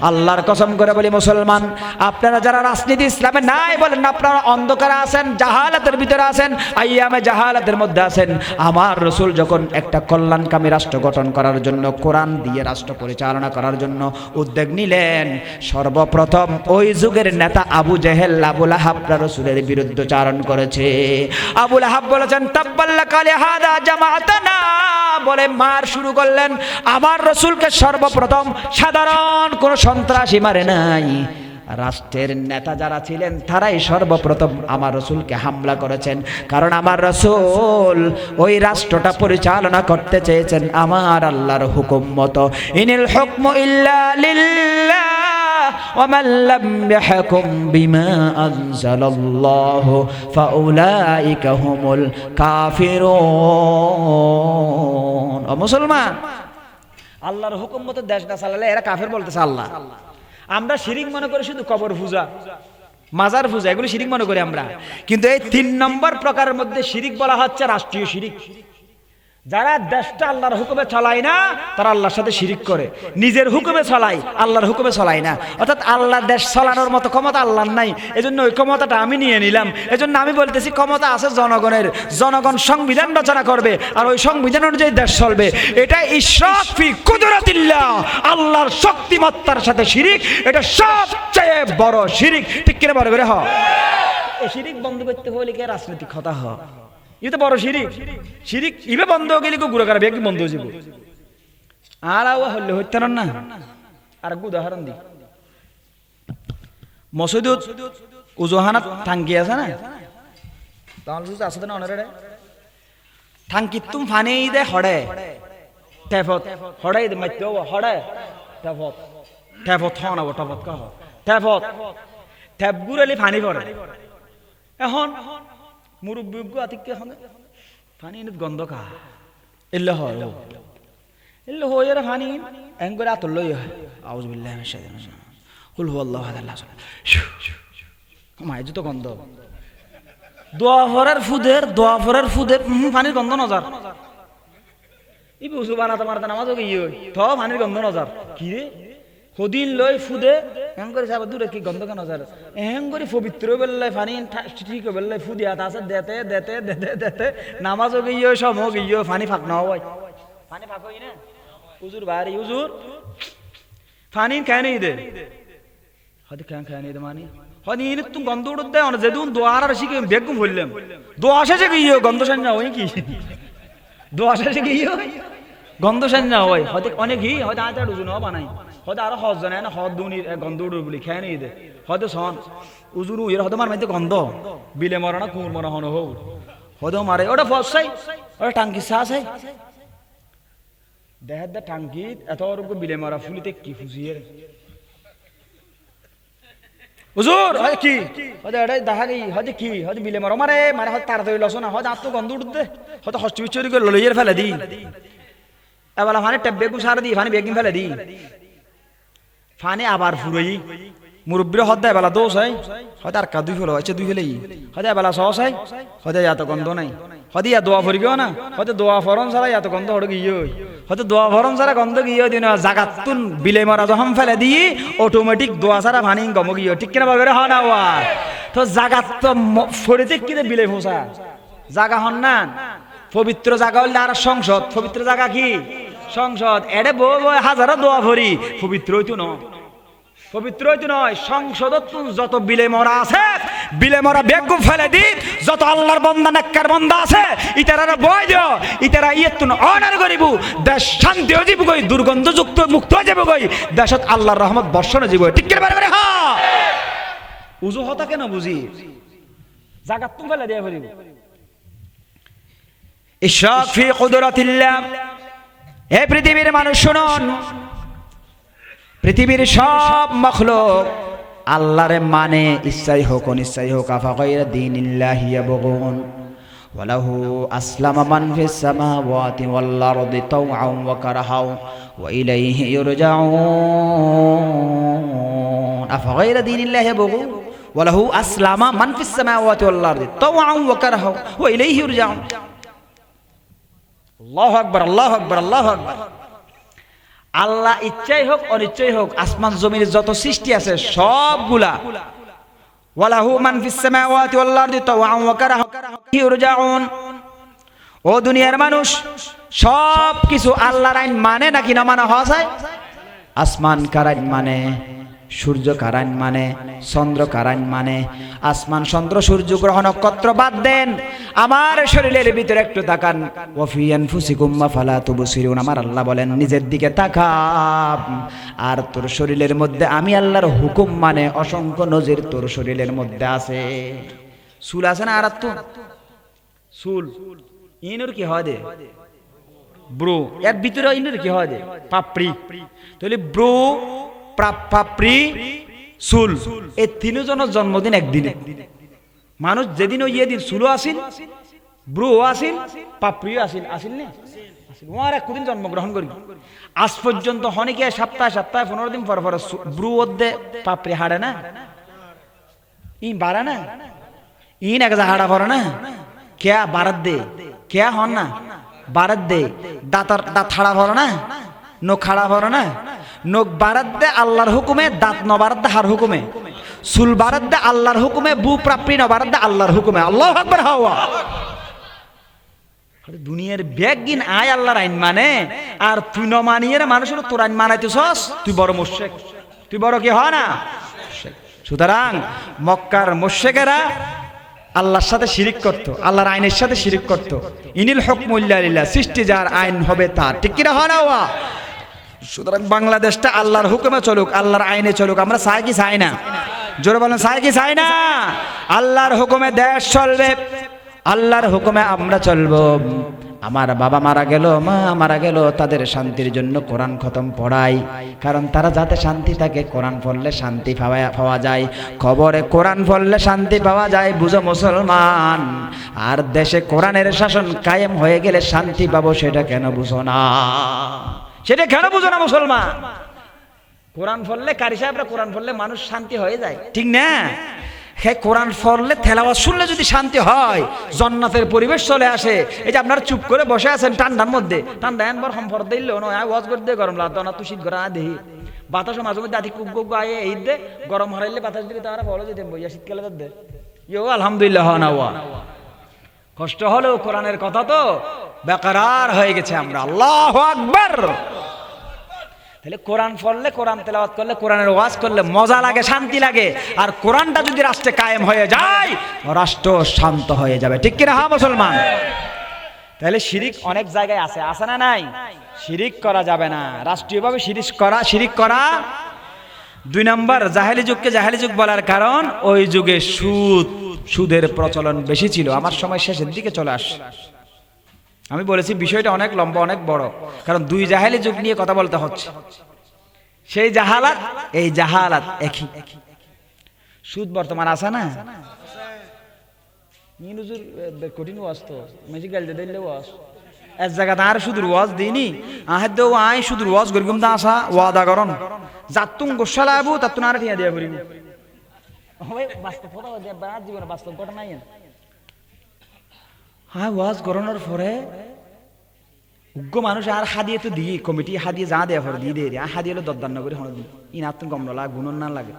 আল্লাহর কসম করে বলি মুসলমান, আপনারা যারা রাজনীতি ইসলামে নাই বলেন, আপনারা অন্ধকারে আছেন, জাহালাতের ভিতরে আছেন, আইয়ামে জাহালাতের মধ্যে আছেন। আমার রাসূল যখন একটা কল্যাণকামী রাষ্ট্র গঠন করার জন্য, কোরআন দিয়ে রাষ্ট্র পরিচালনা করার জন্য উদ্যোগ নিলেন, সর্বপ্রথম ওই যুগের নেতা আবু জেহেল, আবু লাহাব রাসূলের বিরুদ্ধচারণ করেছে। আবু লাহাব বলেছেন তাব্বাল্লাকা লিহাদা জামাআতানা, বলে মার শুরু করলেন। আমার রাসূলকে সর্বপ্রথম সাধারণ কোন সন্ত্রাসী মারে নাই, রাষ্ট্রের নেতা যারা ছিলেন তারাই সর্বপ্রথম আমার রাসূলকে হামলা করেছেন। কারণ আমার রাসূল ওই রাষ্ট্রটা পরিচালনা করতে চেয়েছেন আমার আল্লাহর হুকুম মতো। ইনিল হুকমু ইল্লা লিল্লাহ ওয়া মান লাম ইয়াহকুম বিমা আনজালাল্লাহু ফাউলাইকা হুমুল কাফিরুন। ও মুসলমান, আল্লাহর হুকুম মতো দেশ না চালালে এরা কাফের বলতেছে আল্লাহ। আমরা শিরিক মনে করি শুধু কবর পূজা, মাজার পূজা, এগুলো শিরিক মনে করি আমরা। কিন্তু এই 3 নম্বর প্রকারের মধ্যে শিরিক বলা হচ্ছে রাষ্ট্রীয় শিরিক। যারা দেশটা আল্লাহর হুকুমে চালায় না তারা আল্লাহর সাথে শিরিক করে, নিজের হুকুমে চালায়, আল্লাহর হুকুমে চালায় না। অর্থাৎ আল্লাহর দেশ চালানোর মতো ক্ষমতা আল্লাহর নাই, এজন্য ওই ক্ষমতাটা আমি নিয়ে নিলাম। এজন্য আমি বলতেছি ক্ষমতা আছে জনগণের, জনগণ সংবিধান রচনা করবে আর ওই সংবিধান অনুযায়ী দেশ চলবে। এটা ইশরাক ফি কুদরাতিল্লাহ, আল্লাহর শক্তিমত্তার সাথে শিরিক, এটা সবচেয়ে বড় শিরিক। ঠিক কিনা বড় করে এই শিরিক বন্ধ করতে হলে কি রাজনৈতিক কথা হয়? এটা বড় শিরিক। শিরিক ইবে বন্ধ হয়ে গেলে গুড়া করা ব্যক্তি বন্ধ হয়ে যাব। আর হলে হইতে না। আর এক উদাহরণ দিই, মসজিদত উজহানাত টাঙ্কি আছে না, তাহলে আছে না অনারে টাঙ্কি তুম ফানি দে হড়ে টেফত হড়াই দে মাইতে হড়ে টেফত টেফত হন আবো টেফত কহ টেফত টেপ গুড়ালি ফানি পড়ে। এখন মুরব্বী আতিকে এখন ফানি গন্ধ খা এলে হয় এলে হয়ে ফানি এং করে আতর লই হয় আউযু বিল্লাহি মিনাশ শাইতানির রাজিম কুল হুয়াল্লাহু আহাদ আল্লাহু সামাদ মাই যত গন্ধ দোয়া ফরের ফুদের পানির গন্ধ নজার ই বুঝু বানাতে মারতে নামাজও গিয়ে থ পানির গন্ধ নজার কি রে সদিন লই ফুদে এং করে সাবা দূরে কি গন্ধ কেন নজার এং করে পবিত্র বেল্লাই পানি ঠিক বেল্লাই ফুদিয়া আছে দেতে দেতে দেতে দেতে নামাজও গিয়ে সব গিয়ে পানি ফাঁক না হয় পানি ফাঁক হই না হুজুর বাড়ি হুজুর পানি কেন দে হয়তো কেন খেয়ে দে মানি হয়তো ইনি তুমি গন্ধ উড়ত দেয় না যেদিন দোয়ার আর শিখে বেগুম বললাম দোয়া শেষে গিয়ে গন্ধ সান না হয় কি দোয়া শেষে গিয়ে গন্ধ সান না হয় হয়তো অনেক হি হয়তো আটা ডুজুন বানাই হয়তো আরো হজ জানে না হদ দুনি গন্ধ উড়ে বলি খেয়ে নিয়ে দে হয়তো সন উজুর এর হয়তো মার মাইতে গন্ধ বিলে মরা না কুমুর মরা হন হোক হয়তো মারে ওটা ফসাই ওটা টাঙ্কি চাই দেখার দা টাঙ্কি এত বিলে মারা ফুলিতে কি ফুসিয়ে হুজুর হয় কি হয়তো এটাই দেখা গই হয়তো কি হয়তো বিলে মারো মারে মারে হয়তো তাড়াতাড়ি লসো না হয়তো আত্ম গন্ধ উঠতে হয়তো হস্টি বিচরি করে লইয়ের ফেলে দিই এবার ফানি টেপ বেগুন সার দিই ফানি বেগুন ফেলে দিই ফানি আবার ফুরই মুরব্বীর হদ দেয় বেলা দোষ হয় হয়তো আর কা দুই ফেলো আছে দুই ফেলেই হয়তো বেলা সহস হয় হয়তো এত গন্ধ নাই হয়তো ইয়া দোয়া ফরিবেও না হয়তো দোয়া ফরম ছাড়া এত গন্ধ হড় গিয়ে হয়তো দোয়া ফরম ছাড়া গন্ধ গিয়ে দিন জাগাতুন বিলে মারা যখন ফেলে দিই অটোমেটিক দোয়া ছাড়া ভানি গম গিয়ে ঠিক কিনা বলবে হয় না ওয়া তো জাগাত তো ফরিতে কিনে বিলে ফোসা জাগা হন না পবিত্র জায়গা হলে আর সংসদ পবিত্র জায়গা কি সংসদ এডে বউ হাজারো দোয়া ফরি পবিত্র হইতো না পবিত্র হইতো নয় সংসদ যত বিলে মরা আছে বিলে মরা বেগ ফেলে দি যত আল্লাহর বান্দা নেককার বান্দা আছে ইতারা বয় দিও ইতারা ইয়তুন অনার করিব দেশ শান্তি হয়ে যাব কই দুর্গন্ধযুক্ত মুক্ত হয়ে যাব কই দেশত আল্লাহর রহমত বর্ষণ হয়ে যাব ঠিক করে বারে হ্যাঁ উজু হতা কেন বুঝি জাগাত তুমি ফেলে দিয়া ফেলিব ইশরাক ফি কুদরাতিল্লাহ হে পৃথিবীর মানুষ শুনুন পৃথিবীর সব মখলুক আল্লাহর মানে ইচ্ছাই হোক অনিচ্ছাই হোক আফা গায়রা দীনিল্লাহি ইয়াবগুন ওয়ালাহু আসলামা মান ফিস সামাওয়াতি ওয়াল আরদি তাওআন ওয়া কারহাও ওয়া ইলাইহি ইরজাউন আফা গায়রা দীনিল্লাহি ইয়াবগুন ওয়ালাহু আসলামা মান ফিস সামাওয়াতি ওয়াল আরদি তাওআন ওয়া কারহাও ওয়া ইলাইহি ইরজাউন আল্লাহু আকবার আল্লাহু আকবার আল্লাহু আকবার আল্লাহ ইচ্ছাই হোক অনিচ্ছাই হোক আসমান জমির যত সৃষ্টি আছে সবগুলা ওয়ালাহু মান ফিস সামাওয়াতি ওয়াল আরদি তাওআন ওয়া কারহা ইরজাউন ও দুনিয়ার মানুষ সব কিছু আল্লাহর আইন মানে নাকি না মানা হয় আসমান কার আইন মানে সূর্য কার আইন মানে চন্দ্র কার আইন মানে আসমান চন্দ্র সূর্য গ্রহ নক্ষত্র বাদ দেন আমার শরীরের ভিতরে একটু তাকান ওয়া ফি আনফুসিকুম ফালা তুবসিরুন আমার আল্লাহ বলেন নিজের দিকে তাকাব আর তোর শরীরের মধ্যে আমি আল্লাহর হুকুম মানে অসংখ্য নজির তোর শরীরের মধ্যে আছে চুল আছে না আর তো চুল ইনর কি হয় দে ব্রু এর ভিতরে ইনর কি হয় দে পাপড়ি তাহলে ব্রু পাপড়ি চুল এই তিনজনের জন্মদিন একদিনে মানুষ যেদিন ওই দিন চুলও আসিল ব্রু আসিল পাপড়িও আসিল আসিল না ওর একদিন জন্মগ্রহণ করি আজ পর্যন্ত হনিকে সপ্তাহে সপ্তাহে 15 দিন পর পর ব্রু ওদে পাপড়ি হাড়ে না ই বাড়ে না ইন এক হাড়া পড়ে না কে বারাত দে কে হন না বারাত দে দাঁতার দাঁত হাড়া পড়ে না নখ হাড়া পড়ে না নখ বারাত দে আল্লাহর হুকুমে দাঁত ন বারাত দে হার হুকুমে চুল বারাত দে আল্লাহর হুকুমে বু প্রাপ্তি ন বারাত দে আল্লাহর হুকুমে আল্লাহু আকবার হাওয়া দুনিয়ার ব্যাগিন আয় আল্লাহর আইন মানে আর তুই ন মানিয়ে মানুষের তোর আইন মানাইতেছস তুই বড় মুশরিক তুই বড় কি হয় না সুতরাং মক্কার মুশরিকেরা আল্লাহর সাথে শিরিক করত আল্লাহর আইনের সাথে শিরিক করত ইনিল হুকমু ইল্লা লিল্লাহ সৃষ্টি যার আইন হবে তার ঠিক কি না হয় না ওয়া সুতরাং বাংলাদেশটা আল্লাহর হুকুমে চলুক আল্লাহর আইনে চলুক আমরা চাই কি চাই না জোরে বলেন চাই কি চাই না আল্লাহর হুকুমে দেশ চলবে আল্লাহর হুকুমে আমরা চলবো আমার বাবা মারা গেল মা মারা গেল তাদের শান্তির জন্য কোরআন খতম পড়াই কারণ তারা যাতে শান্তি থাকে কোরআন পড়লে শান্তি পাওয়া যায় খবরে কোরআন পড়লে শান্তি পাওয়া যায় বুঝো মুসলমান আর দেশে কোরআনের শাসন কায়েম হয়ে গেলে শান্তি পাবো সেটা কেন বুঝো না সেটা কেন বুঝো না মুসলমান কোরআন পড়লে কারি সাহেবরা কোরআন পড়লে মানুষ শান্তি হয়ে যায় ঠিক না হে কোরআন পড়লে তেলাওয়াত শুনলে যদি শান্তি হয় জান্নাতের পরিবেশ চলে আসে এই যে আপনারা চুপ করে বসে আছেন ঠান্ডার মধ্যে ঠান্ডা একবার সম্পর্ক দিল নয় ওয়াজ করে দিয়ে গরম লাগতো না তুই শীত গরম দেহি বাতাসও মাঝে মধ্যে আদি কুক কুক আয়ে এই দে গরম হারাইলে বাতাস দিলে তারা ফলো দিতে বইয়া শীতকালে দে ইয়ো আলহামদুলিল্লাহ না ওয়া কষ্ট হলেও কোরআনের কথা তো বেকরার হয়ে গেছে আমরা আল্লাহু আকবার তাহলে কোরআন পড়লে কোরআন তেলাওয়াত করলে কোরআনের ওয়াজ করলে মজা লাগে শান্তি লাগে আর কোরআনটা যদি রাষ্ট্রে কায়েম হয়ে যায় রাষ্ট্র শান্ত হয়ে যাবে ঠিক কি না হ্যাঁ মুসলমান তাহলে শিরিক অনেক জায়গায় আছে আছে না নাই শিরিক করা যাবে না রাষ্ট্রীয়ভাবে শিরিক করা 2 নম্বর জাহেলি যুগকে জাহেলি যুগ বলার কারণ ওই যুগে সুদের প্রচলন বেশি ছিল আমার সময় শেষের দিকে চলে আসে আমি বলেছি বিষয়টা অনেক লম্বা অনেক বড় কারণ 2 জাহেলি যুগ নিয়ে কথা বলতে হচ্ছে সেই জাহালাত এই জাহালাত একই সুদ বর্তমান আছে না নিউজুর কঠিন ওয়াজ তো মেজি গালতে দিলে ওয়াজ এক জায়গাতে আর শুধু ওয়াজ দিইনি আহেদ আই শুধু ওয়াজ গরগুম দা আসা ওয়াদা করন যাতুন গোশালা আবু তাতুন আর ঠিয়া দিয়া করিম ওই বাস্তব কথা দে বাদ জীবন বাস্তব ঘটনা নাই হ্যাঁ ওয়াজ করোনার পরে উগ্র মানুষ আর হাদিয়ে তো দিই কমিটি হাদিয়ে যা দেয়া পরে দিয়ে দিয়ে আর হাদিয়ে হলো দরদার নগরী হন ইন আত্ম কম না লাগ গুণন না লাগে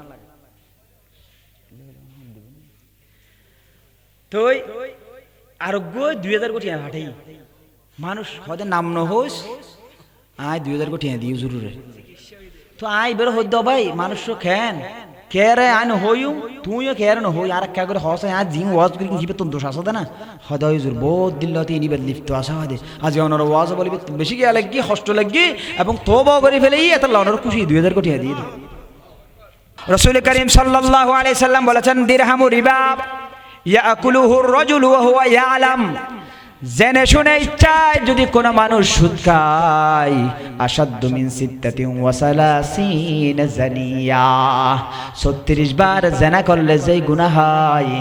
তো আরোগ্য 2000 কোটি হাঁটাই মানুষ হয়তো নাম নহস আয় 2000 কোটি দিও জরুরে তো আয় বের হইদ ভাই মানুষ খেন কেরে আন হইউ তুইও কেরে ন হই আর কা করে হসে আজ জিং ওয়াজ করি জিবে তো দোষ আছে না হদাই জুর বহুত দিল্লাতে ইনি বেদ লিফট আসা হয় আজ অনর ওয়াজ বলিবে বেশি কি লাগি কষ্ট লাগি এবং তওবা করে ফেলেই এত লনর খুশি 2000 কোটি দিয়ে দিল রাসূল করিম সাল্লাল্লাহু আলাইহি সাল্লাম বলেছেন দিরহামু রিবা ইয়াকুলুহু আর-রাজুলু ওয়া হুয়া ইয়ালাম জেনে শুনে ইচ্ছায় যদি কোনো মানুষ সুদ খায় আসাদ্দু মিন সিত্তাতিন ওয়া সালাসিন জানিয়া 36 বার জেনা করলে যেই গুনাহ হয়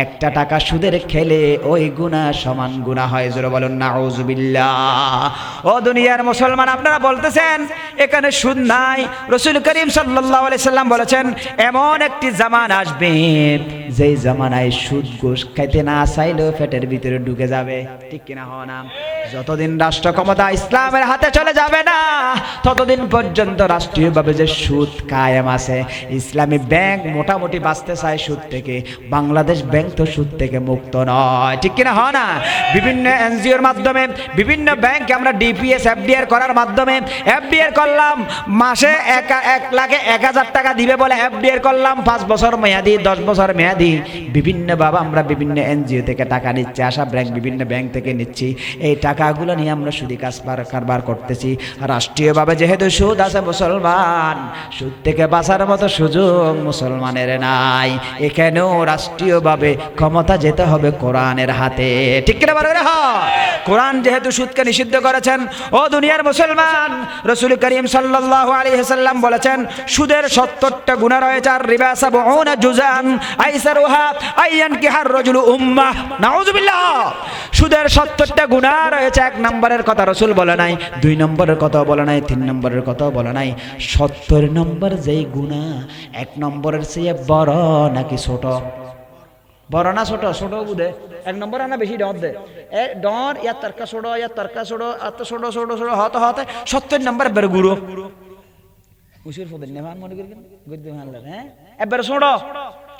একটা টাকা সুদের খেলে ওই গুনাহ সমান গুনাহ হয় জোরে বলুন নাউযুবিল্লাহ ও দুনিয়ার মুসলমান আপনারা বলতেছেন এখানে সুদ নাই রাসূল করিম সাল্লাল্লাহু আলাইহি সাল্লাম বলেছেন এমন একটি জামানা আসবে যেই জামানায় সুদ ঘুষ খাইতে না চাইলেও পেটের ভিতরে ঢুকে যাবে ঠিক কিনা হওয়া না যতদিন রাষ্ট্র ক্ষমতা ইসলামের হাতে চলে যাবে না ততদিন পর্যন্ত রাষ্ট্রীয়ভাবে যে সুদ কায়েম আছে ইসলামী ব্যাংক মোটামুটি বাঁচতে চায় সুদ থেকে বাংলাদেশ ব্যাংক তো সুদ থেকে মুক্ত নয় ঠিক কিনা হয় না বিভিন্ন এনজিওর মাধ্যমে বিভিন্ন ব্যাংকে আমরা ডিপিএস এফডিআর করার মাধ্যমে এফডিআর করলাম মাসে 1,00,000 টাকা দিবে বলে এফডিআর করলাম 5 বছর মেয়াদি 10 বছর মেয়াদি বিভিন্ন বাবা আমরা বিভিন্ন এনজিও থেকে টাকা নিচ্ছে আশা ব্যাংক বিভিন্ন ব্যাংক থেকে নিচ্ছি এই টাকাগুলো নিয়ে আমরা সুদি কারবার করতেছি রাষ্ট্রীয়ভাবে যেহেতু সুদ আছে মুসলমান সুদ থেকে বাঁচার মতো সুযোগ মুসলমানের নাই এখানেও রাষ্ট্রীয়ভাবে ক্ষমতা যেতে হবে কোরআনের হাতে ঠিক কিনা বলেন কোরআন যেহেতু সুদকে নিষিদ্ধ করেছেন ও দুনিয়ার মুসলমান রাসূল করিম সাল্লাল্লাহু আলাইহি সাল্লাম বলেছেন সুদের 70টা গুনাহ রয়েছে আর রিবা 70 জুজান আইসারুহা আইয়ান কিহার রাজুলু উম্মাহ নাউযুবিল্লাহ সুদের 70টা গুনাহ রয়েছে এক নম্বরের কথা রাসূল বলে নাই 2 নম্বরের কথা বলে নাই 3 নম্বরের কথা বলে নাই 70 নম্বর যেই গুনাহ 1 নম্বরের চেয়ে বড় নাকি ছোট বড় না ছোট ছোট বুঝে 1 নম্বর না বেশি ডর দে ডর ইয়া তর্কা ছোট এত ছোট হতে 70 নম্বর বের গুরু উসির ফদল নেভান মনে করি গদ্দে ভালো হ্যাঁ এবারে ছোট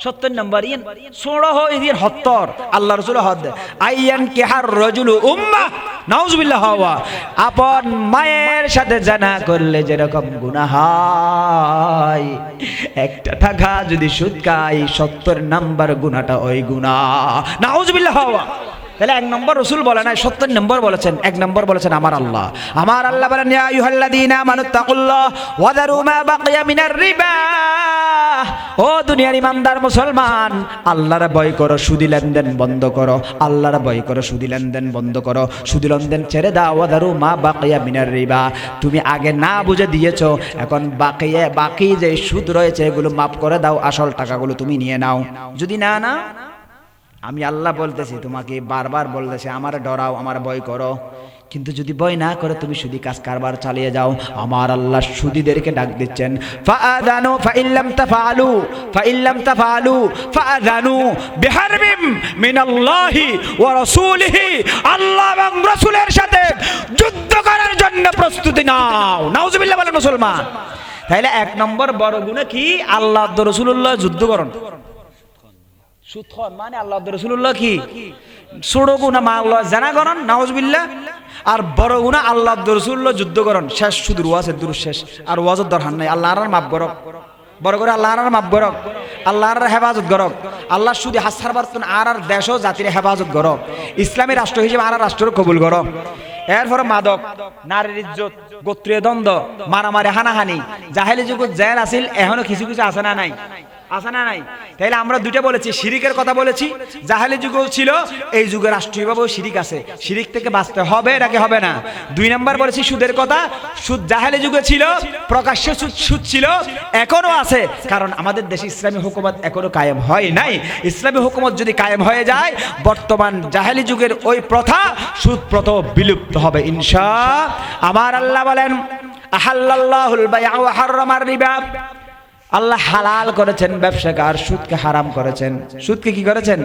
70 নম্বর ইন ছোট হয় ইন 70 আল্লাহ রাসূল হদ আইয়ান কিহার রাজুলু উম্মাহ নাউযুবিল্লাহ ওয়া আপন মায়ের সাথে জানা করলে যেরকম গুনাহ হয় একটা টাকা যদি সুদ খায় 70 নম্বর গুনাহটা ওই গুনাহ নাউযুবিল্লাহ ওয়া তাহলে 1 নম্বর রাসূল বলে না 70 নম্বর বলেছেন 1 নম্বর বলেছেন আমার আল্লাহ বলেন ইয়া আইয়ুহাল্লাযীনা আমানুত্তাকুল্লাহ ওয়া যারু মা বাকিয়া মিনার রিবা ও দুনিয়ার ইমানদার মুসলমান আল্লাহর ভয় করো সুদি লেনদেন বন্ধ করো আল্লাহর ভয় করো সুদি লেনদেন বন্ধ করো সুদি লেনদেন ছেড়ে দাও ওয়া যারু মা বাকিয়া মিনার রিবা তুমি আগে না বুঝে দিয়েছো এখন বাকি যে সুদ রয়েছে এগুলো মাফ করে দাও আসল টাকাগুলো তুমি নিয়ে নাও যদি না আমি আল্লাহ বলতেছি তোমাকে বারবার বলতেছি আমারে ডরাও আমার ভয় করো কিন্তু যদি ভয় না করে তুমি সুদি কাজ কারবার চালিয়ে যাও আমার আল্লাহ সুদীদেরকে ডাক দিচ্ছেন ফাআযানু ফাইল্লাম তাফআলু ফাআযানু বিহারবিম মিনাল্লাহি ওয়া রাসূলিহি আল্লাহ এবং রাসূলের সাথে যুদ্ধ করার জন্য প্রস্তুতি নাও নাউযুবিল্লাহ বলেন মুসলমান তাহলে 1 নম্বর বড় গুনাহ কি আল্লাহ ও রাসূলুল্লাহ যুদ্ধ করুন সুতখন মানে আল্লাহ রাসূলুল্লাহ কি ছোট গুনাহ মা আল্লাহ জানা করেন নাউযুবিল্লাহ আর বড় গুনাহ আল্লাহ রাসূলুল্লাহ যুদ্ধ করেন শেষ শুধু ওয়াজের দুরুদ শেষ আর ওয়াজের দরকার নাই আল্লাহর মাফ করক বড় করে আল্লাহর মাফ করক আল্লাহর হেফাজত করক আল্লাহ শুধু হাসার বার্তন আর দেশ ও জাতির হেফাজত করক ইসলামী রাষ্ট্র হিসেবে আর রাষ্ট্র কবুল করক এরপরে মাদক নারীর ইজ্জত গোত্রীয় দ্বন্দ্ব মারামারি হানাহানি জাহেলি যুগত জেল আছিল এখনো কিছু আছে না নাই আছে না নাই? তাইলে আমরা দুইটা বলেছি, শিরিকের কথা বলেছি, জাহেলি যুগেও ছিল, এই যুগে রাষ্ট্রীয়ভাবেও শিরিক আছে। শিরিক থেকে বাঁচতে হবে নাকি হবে না? 2 নাম্বার বলেছি সুদের কথা। সুদ জাহেলি যুগে ছিল, প্রকাশ্যে সুদ ছিল, এখনো আছে, কারণ আমাদের দেশে ইসলামী হুকুমত এখনো কায়েম হয় নাই। ইসলামী হুকুমত যদি কায়েম হয়ে যায়, বর্তমান জাহেলি যুগের ওই প্রথা, সুদ প্রথা বিলুপ্ত হবে ইনশাআল্লাহ। আমার আল্লাহ বলেন আহাল্লাল্লাহুল বাই'a ওয়া হাররামার রিবা, আল্লাহ হালাল করেছেন ব্যবসাকে আর সুদকে হারাম করেছেন। সুদকে কি করেছেন?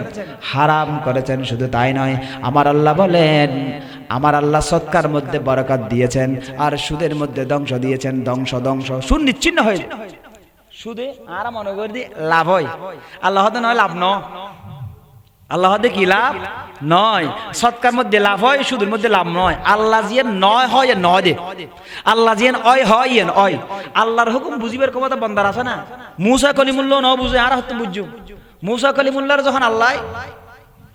হারাম করেছেন। শুধু তাই নয়, আমার আল্লাহ বলেন, আমার আল্লাহ সদকার মধ্যে বরকত দিয়েছেন আর সুদের মধ্যে ধ্বংস দিয়েছেন। ধ্বংস সুদ নিচ্ছিন্ন হয়ে, সুদে আর মনে করে দি লাভ হয়, আল্লাহ হতে নয় লাভ নয়। আল্লাহ হতে কি লাভ নয়, সৎকার মধ্যে লাভ হয়, সুদের মধ্যে লাভ নয়। আল্লাহ জিয়ে নয় হয় নয় দে, আল্লাহ জিয়ে অয় হয় অয়। আল্লাহর হুকুম বুঝিবার ক্ষমতা বন্দার আছে না? মুসা কলিমুল্লাহ ন বুঝে আর হতে বুঝছো। মুসা কলিমুল্লাহর যখন আল্লাহ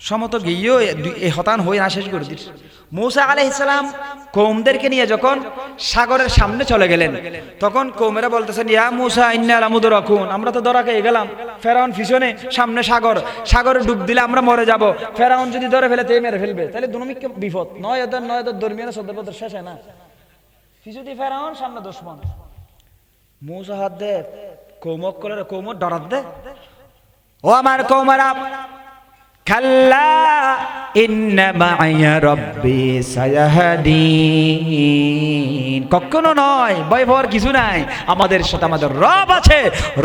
সমত গিয়েও হতান হয়ে না শেষ করে দিস। মুসা আলাইহিস সালাম কওমদেরকে নিয়ে যখন সাগরের সামনে চলে গেলেন, তখন কওমেরা বলতেছেন, ইয়া মুসা ইন্না লামুদরাকুন, আমরা তো ধরা খেয়ে গেলাম। ফেরাউন পিছনে, সামনে সাগর, সাগরে ডুব দিলে আমরা মরে যাব। ফেরাউন যদি ধরে ফেলে তে মেরে ফেলবে, তাহলে দুনিকে বিপদ। নয় ধর্মীয় সদর পদর শেষ হয় না? পিছুতি ফেরাউন, সামনে দুশমন। মুসা হাত দে কওমক করে, কওমত ডরাত দে, ও আমার কওমেরা, কাল্লা ইন্না মা'ইয়া রাব্বি সায়াহদিন, কখনো নয়, ভয় পাওয়ার কিছু নাই, আমাদের সাথে আমাদের রব আছে,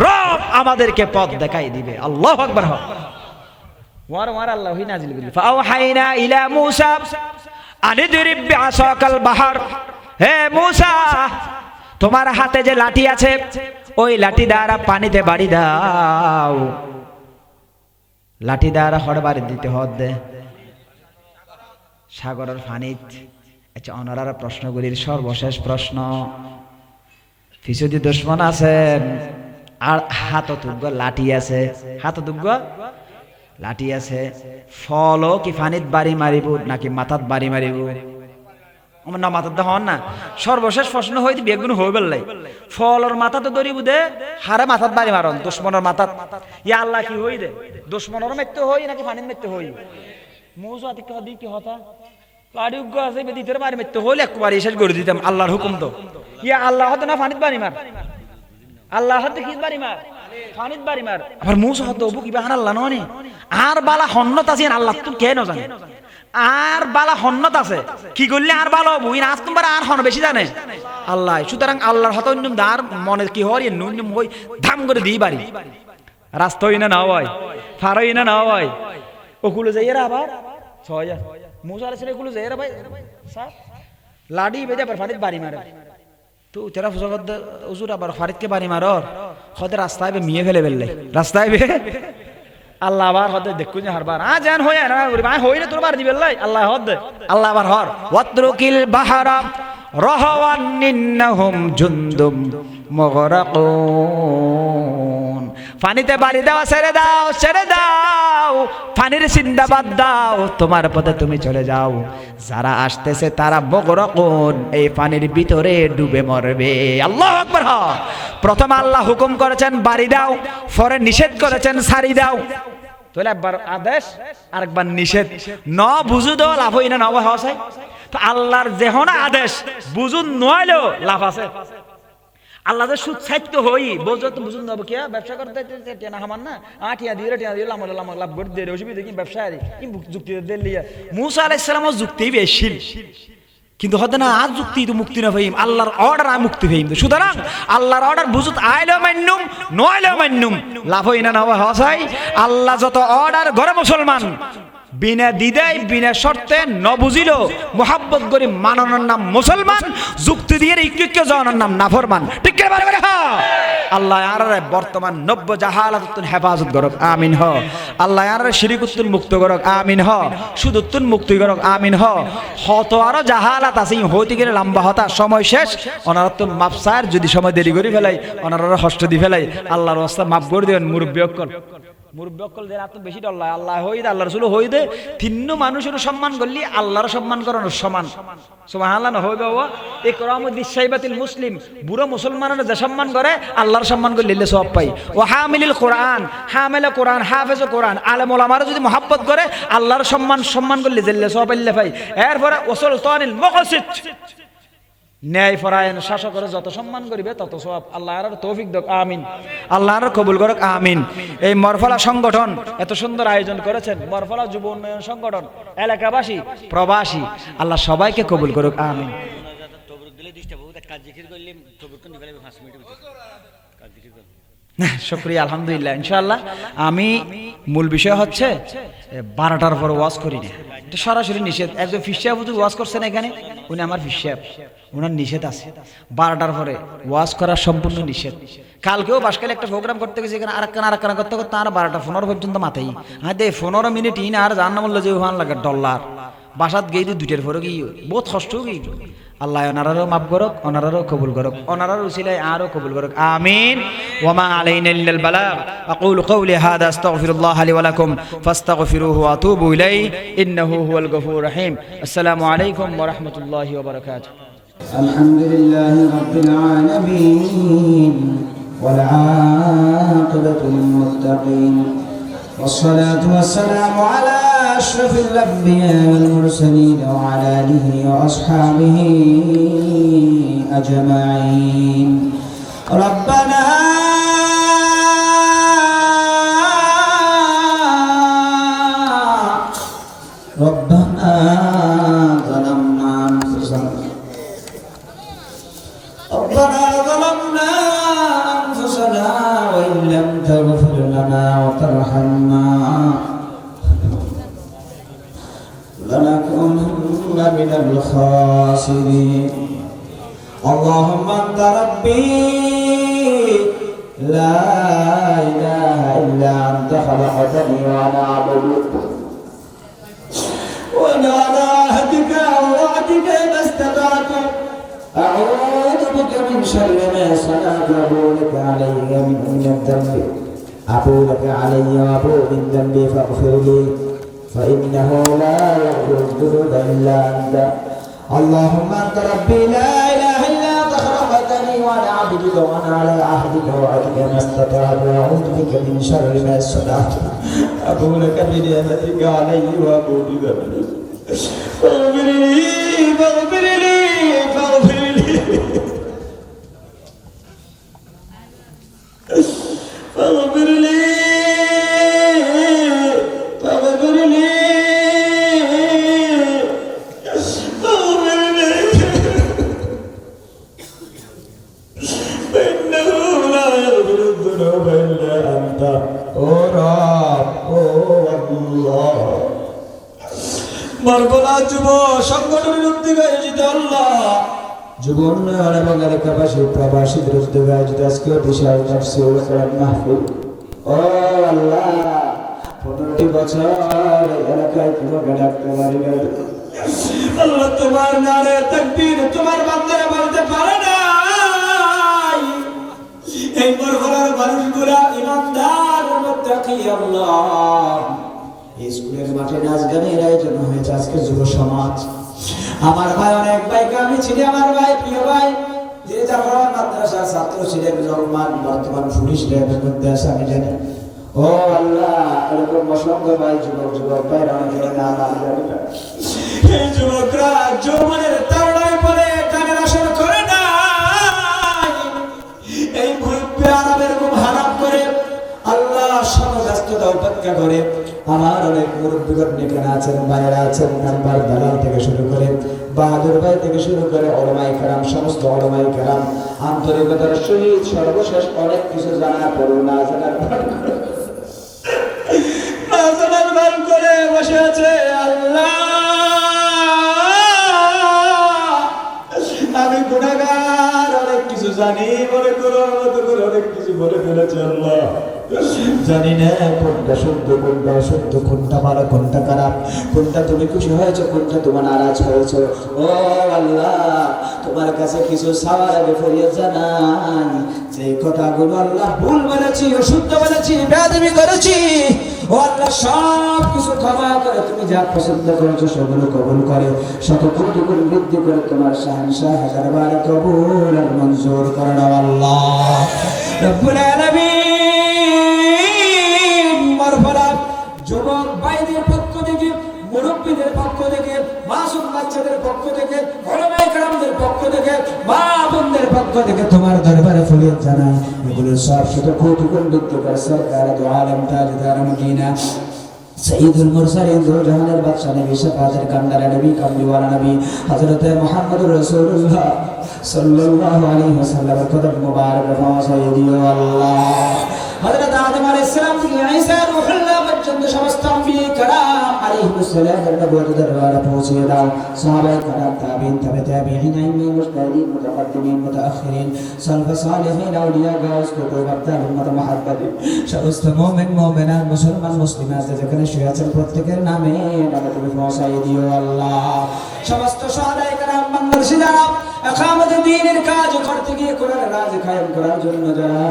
রব আমাদেরকে পথ দেখাই দিবে। আল্লাহু আকবার। ওয়ার আল্লাহই নাজিল করলেন, ফাওহাইনা ইলা মূসা আনিদরিব বিআসাকাল বাহর, হে মূসা, তোমার হাতে যে লাঠি আছে, ওই লাঠি দ্বারা পানিতে বাড়ি দাও। লাঠি দ্বারা হড় বাড়ি দিতে হদে সাগরের পানিত। আচ্ছা, অনারার প্রশ্নগুলির সর্বশেষ প্রশ্ন, ফিসুদি দুশ্মন আছেন আর হাততুগ্য লাঠি আছে, হাততুগ্য লাঠি আছে, ফলও কি পানিত বাড়ি মারিব নাকি মাথাত বাড়ি মারিব? আমার না মাথাত হন না। সর্বশেষ প্রশ্ন হইতে বেগুন হয়ে বেললাই, ফলর মাথা তো দড়ি বুধে হারে মাথাত বাড়ি মারন, দুশ্মনের মাথাত। ইয়া আল্লাহ কি হই দে, দুশ্মনের মৃত্যু হই নাকি পানির মৃত্যু হই? মৌজু আতিক দি কি হতা লাড়ি উগ্গ আছে বেদিতের বাড়ি মৃত্যু হইলে একবারে শেষ করে দিতাম। আল্লাহর হুকুম তো। ইয়া আল্লাহ হতে না পানিত বাড়ি মার, আল্লাহ হতে কি বাড়ি মার, পানিত বাড়ি মার। আবার মৌজু হতে হবু কিবা হান আল্লাহ নয় আর বালা হন্নত আছে আল্লাহ তুমি কে ন জানে, আর বালা হন্নত আছে কি করলে আর ভালো হবো আজ তোমার আর হন বেশি জানে আল্লাহ। সুতরাং আল্লাহর হত দার মনে কি হয় নুন হই ধাম করে দিই বাড়ি, রাস্তা হই না হয়, ফারই না হয়, ওকুলে যাই আবার ছয় মুসা আলাইহিস সালাম ওকুলে যাই ভাই স্যার লাডি বেজে আবার ফারিদ বাড়ি মারে। তো তেরা ফুসা হুজুর আবার ফারিদকে বাড়ি মারর হতে রাস্তায় বে মিয়ে ফেলে বেললে, রাস্তায় বে আল্লাহ আবার হতে দেখুন যে হারবার আ জান হই না ভাই হই না তোর বার দিবেল লাই আল্লাহ হদ আল্লাহ আবার হর ওয়াতরুকিল বাহরা রাহাওয়ান ইন্নাহুম জুনদুম মুগরাকুন। পানিতে বাড়ি দাও, ছেড়ে দাও, ছেড়ে দাও, পানির সিন্দাবাদ দাও, তোমার পথে তুমি চলে যাও। যারা আসতেছে তারা মুগরাকুন, এই পানির ভিতরে ডুবে মরবে। আল্লাহু আকবার। প্রথম আল্লাহ হুকুম করেছেন বাড়ি দাও, পরে নিষেধ করেছেন ছাড়ি দাও। তাহলে একবার আদেশ আরেকবার নিষেধ, ন বুঝু দাও লাভ হই না নব হসাই। তো আল্লাহর যেহনা আদেশ বুঝুন নইলেও লাভ আছে। আল্লাহ যে সুদ সাহিত্য হই বোঝো তো বুঝুন দেবো কিয়া ব্যবসা করতে টেনা হামান না টিয়া দিয়ে লাভ করে দিয়ে অসুবিধা কি ব্যবসা কি যুক্তি দিল্লিয়া। মুসা আলাইহিস সালামও যুক্তি বেশি, কিন্তু হতে না আজ যুক্তি তো মুক্তি না ভাইম, আল্লাহর অর্ডার আমি মুক্তি ভাইম। সুতরাং আল্লাহর অর্ডার বুঝুত আইলেও মান্যুম নইলেও মান্যুম, লাভ হই না নবা হসাই। আল্লাহ যত অর্ডার ঘরে মুসলমান বিনা দিদাই বিনা শর্তে ন বুঝিল মোহাব্বত করি মানানোর নাম মুসলমান, যুক্তি দিয়ে ইকে জানার নাম নাফরমান। ঠিক কে বারে বারে হ্যাঁ আল্লাহ আর বর্তমান নব্য জাহালাতুন হেফাজত করক আমিন হ। আল্লাহ আর শিরিকুতুন মুক্ত করক আমিন হ, সুদুতুন মুক্তি করক আমিন হ। হত আরো জাহালাত আছে হইতে গেলে লম্বা হতা সময় শেষ। ওনারা তো মাপসার যদি সময় দেরি করে ফেলাই ওনারা হষ্ট দি ফেলাই আল্লাহর রাস্তা মাফ করে দেবেন মুরব্বী অক্কল। মুরব্বী অকল দের এত বেশি ডর লাগে আল্লাহ হই দে আল্লাহ রাসূল হই দে তিন্ন মানুষের সম্মান করলি আল্লাহর সম্মান করানোর সমান সুবহানাল্লাহ না হইবে বাবা ইকরামুদ্দিস সাইবাতিল মুসলিম বুড়ো মুসলমানের যে সম্মান করে আল্লাহর সম্মান করলে লিলে সওয়াব পাই ওয়া হামিলুল কোরআন হামিলে কোরআন হাফেজ কোরআন আলেম ওলামারা যদি মহব্বত করে আল্লাহর সম্মান করলে লিলে সওয়াব পাইলে ভাই এরপরে ওয়াসুলতানিল মুকসিত ন্যায় পরায়ণ শাসকের যত সম্মান করিবে তত সওয়াব আল্লাহর তৌফিক দাও আমিন আল্লাহর কবুল করুক আমিন এই মরফলা সংগঠন এত সুন্দর আয়োজন করেছেন মরফলা যুব উন্নয়ন সংগঠন এলাকাবাসী প্রবাসী আল্লাহ সবাইকে কবুল করুক আমিন তবরুক দিলে ডিস্টার্ব হবে কাজ জিকির করলে তবরুক তো নিবেলে 5 মিনিটের ভিতর কাজ জিকির করলে শুকরিয়া আলহামদুলিল্লাহ ইনশাআল্লাহ আমি মূল বিষয় হচ্ছে 12টার পর ওয়াজ করি না এটা সরাসরি নিষেধ একজন ফিশিয়া হুজুর ওয়াজ করছেন এখানে উনি আমার ফিশিয়া ওনার নিষেধ আছে 12টার পরে ওয়াজ করা সম্পূর্ণ নিষেধ কালকেও বাসকালে একটা প্রোগ্রাম করতে গেছি এখানে আরেকখানা করতে করতে আর 12টা 15 পর্যন্ত মাথায় হ্যাঁ দে 15 মিনিট ইন আর জান্নাত বললে যে ওখান লাগে ডলার বাসাত গিয়ে 2টার পরে গিয়ে বহুত কষ্ট গিয়ে আল্লাহ ওনারারও মাফ করুক ওনারারও কবুল করুক ওনারার উসিলায় আরও কবুল করুক আমিন ওয়ামা আলাইনা ইল্লাল বালাগ আকুলু কওলি হাদা আস্তাগফিরুল্লাহ লি ওয়া লাকুম ফাস্তাগফিরুহু ওয়া আতুবু ইলাইহি ইন্নাহু হুয়াল গফুরুর রহিম আসসালামু আলাইকুম ওয়া রাহমাতুল্লাহি ওয়া বারাকাতুহু আলহামদুলিল্লাহি রাব্বিল আলামিন ওয়াল আকিবাতু লিল মুত্তাকিন والصلاة والسلام على أشرف الأنبياء والمرسلين وعلى آله وأصحابه أجمعين ربنا ظلمنا أنفسنا وإن لم تغفر لنا وترحمنا لنكونن من الخاسرين اللهم أنت ربي لا إله إلا أنت خلقتني وأنا عبدك وأنا على عهدك ووعدك ما استطعت أعوذ بك من شر ما صنعت أبو لك علي من الذنب أبو لك علي وأبو من ذنبي فاغفر لي فإنه لا يغفر الذنوب إلا أنت اللهم أنت ربي لا إله إلا أنت خلقتني وأنا عبدك وأنا على عهدك ووعدك ما استطعت أعوذ بك من شر ما صنعت أبو لك بنعمتك علي وأبو بذنبي فاغفر لي فاغفر لي فاغفر لي فاغفر لي فاغفر لي فاغفر لي فإنه لا يغفر الذنوب إلا أنت رب الله মারবলা যুব সংগঠনের উদ্যোগে আয়োজিত আল্লাহ যুব উন্নয়ন এবং এলাকাবাসী প্রবাসীদের উদ্যোগে আয়োজিত আজকে বিশাল তাফসীর কোরআন মাহফিল ও আল্লাহ 15টি বছর এলাকায় কোনো ডাকতে পারি না আল্লাহ তোমার নারে তাকবীর তোমার বান্দারা বলতে পারে না এই মরহলার মানুষগুলা ইমানদার মুত্তাকি আল্লাহ স্কুলের মাঠে নাচ গানের আয়োজন হয়েছে আজকে যুব সমাজ আমার ভাই অনেক ভাইকে আমি চিনি আমার ভাই প্রিয় ভাই যে যখন মাদ্রাসার ছাত্র ছিলেন রহমান বর্তমান পুলিশ র্যাবের মধ্যে আছে আমি জানি ও আল্লাহ এরকম অসংখ্য ভাই যুবক ভাইরা অনেকে নাম আমি জানি না এই যুবকরা যৌবনের তারণায় পরে কানের আসর করে না এই মুরব্বী আরাম এরকম হারাম করে আল্লাহ সমব্যস্ততা উপেক্ষা করে আমার অনেক মুরব্বীগণ এখানে আছেন বাইরে আছেন নাম্বার দালাল থেকে শুরু করে বাহাদুর ভাই থেকে শুরু করে ওলামায়ে কেরাম সমস্ত ওলামায়ে কেরাম আন্তরিকতার সহিত সর্বশেষ অনেক কিছু জানার পরও না জানার ভান করে বসে আছে আল্লাহ আমি গুনাহগার অনেক কিছু জানি মনে করো অনেক কিছু বলে ফেলেছি আল্লাহ জানি না কোনটা শুদ্ধ কোনটা অশুদ্ধ, কোনটা ভালো কোনটা খারাপ, কোনটা তুমি খুশি হয়েছো কোনটা তোমার নারাজ হয়েছো। ও আল্লাহ, তোমার কাছে কিছু চাওয়ার আগে ফরিয়াদ জানাই, যে কথাগুলো আল্লাহ ভুল বলেছি, অশুদ্ধ বলেছি, বেয়াদবি করেছি, ও আল্লাহ সব কিছু ক্ষমা করে তুমি যা পছন্দ করেছো সেগুলো কবুল করে শত কোটি গুণ বৃদ্ধি করে তোমার শাহনশাহ দরবার কবুল আর মঞ্জুর করে নাও আল্লাহ রব্বুল আলামিন। মারফারা যুবক ভাইদের পক্ষ থেকে, মুরব্বীদের পক্ষ থেকে, মাসুম বাচ্চাদের পক্ষ থেকে, ওলামায়ে কেরামদের পক্ষ থেকে, মা বোনদের পক্ষ থেকে তোমার দরবারে ফরিয়াদ জানাই, এগুলো সব শত কোটি গুণ বৃদ্ধি করে সরকার দু আলম তাজদার মদিনা সঈদুল মুরসালিন দু জাহানের বাদশা নবী শাফাতের কান্ডারা নবী কামলিওয়ালা নবী হযরত মুহাম্মদুর রাসূলুল্লাহ সাল্লাল্লাহু আলাইহি ওয়াসাল্লামের কদম মুবারক পৌঁছায় দিও আল্লাহ। হযরত আদম আলাইহিস সালাম থেকে ঈসা রূহুল্লাহ পর্যন্ত সমস্ত আম্বিয়া کرام আলাইহিস সালামের নবুয়ত দরবারে পৌঁছে দাও। সাহাবায়ে کرام, তাবিঈন, তাবিঈন, আইম্মায়ে মুজতাহিদিন, মুতাকাদ্দিমিন, মুতাআখিরিন, সালফে সালেহিন, আউলিয়া, গাউস, কুতুব, আবদাল, উম্মত মুহাব্বত, সমস্ত মুমিন মুমিনাত, মুসলমান মুসলিমাত যেখানে শুয়ে আছেন প্রত্যেকের নামে নামে তুমি পৌঁছায় দিও আল্লাহ। সমস্ত সাহাবায়ে کرام বাংলাদেশে যারা ইকামতের দ্বীনের কাজ করতে গিয়ে কোরআনের রাজ কায়েম করার জন্য যারা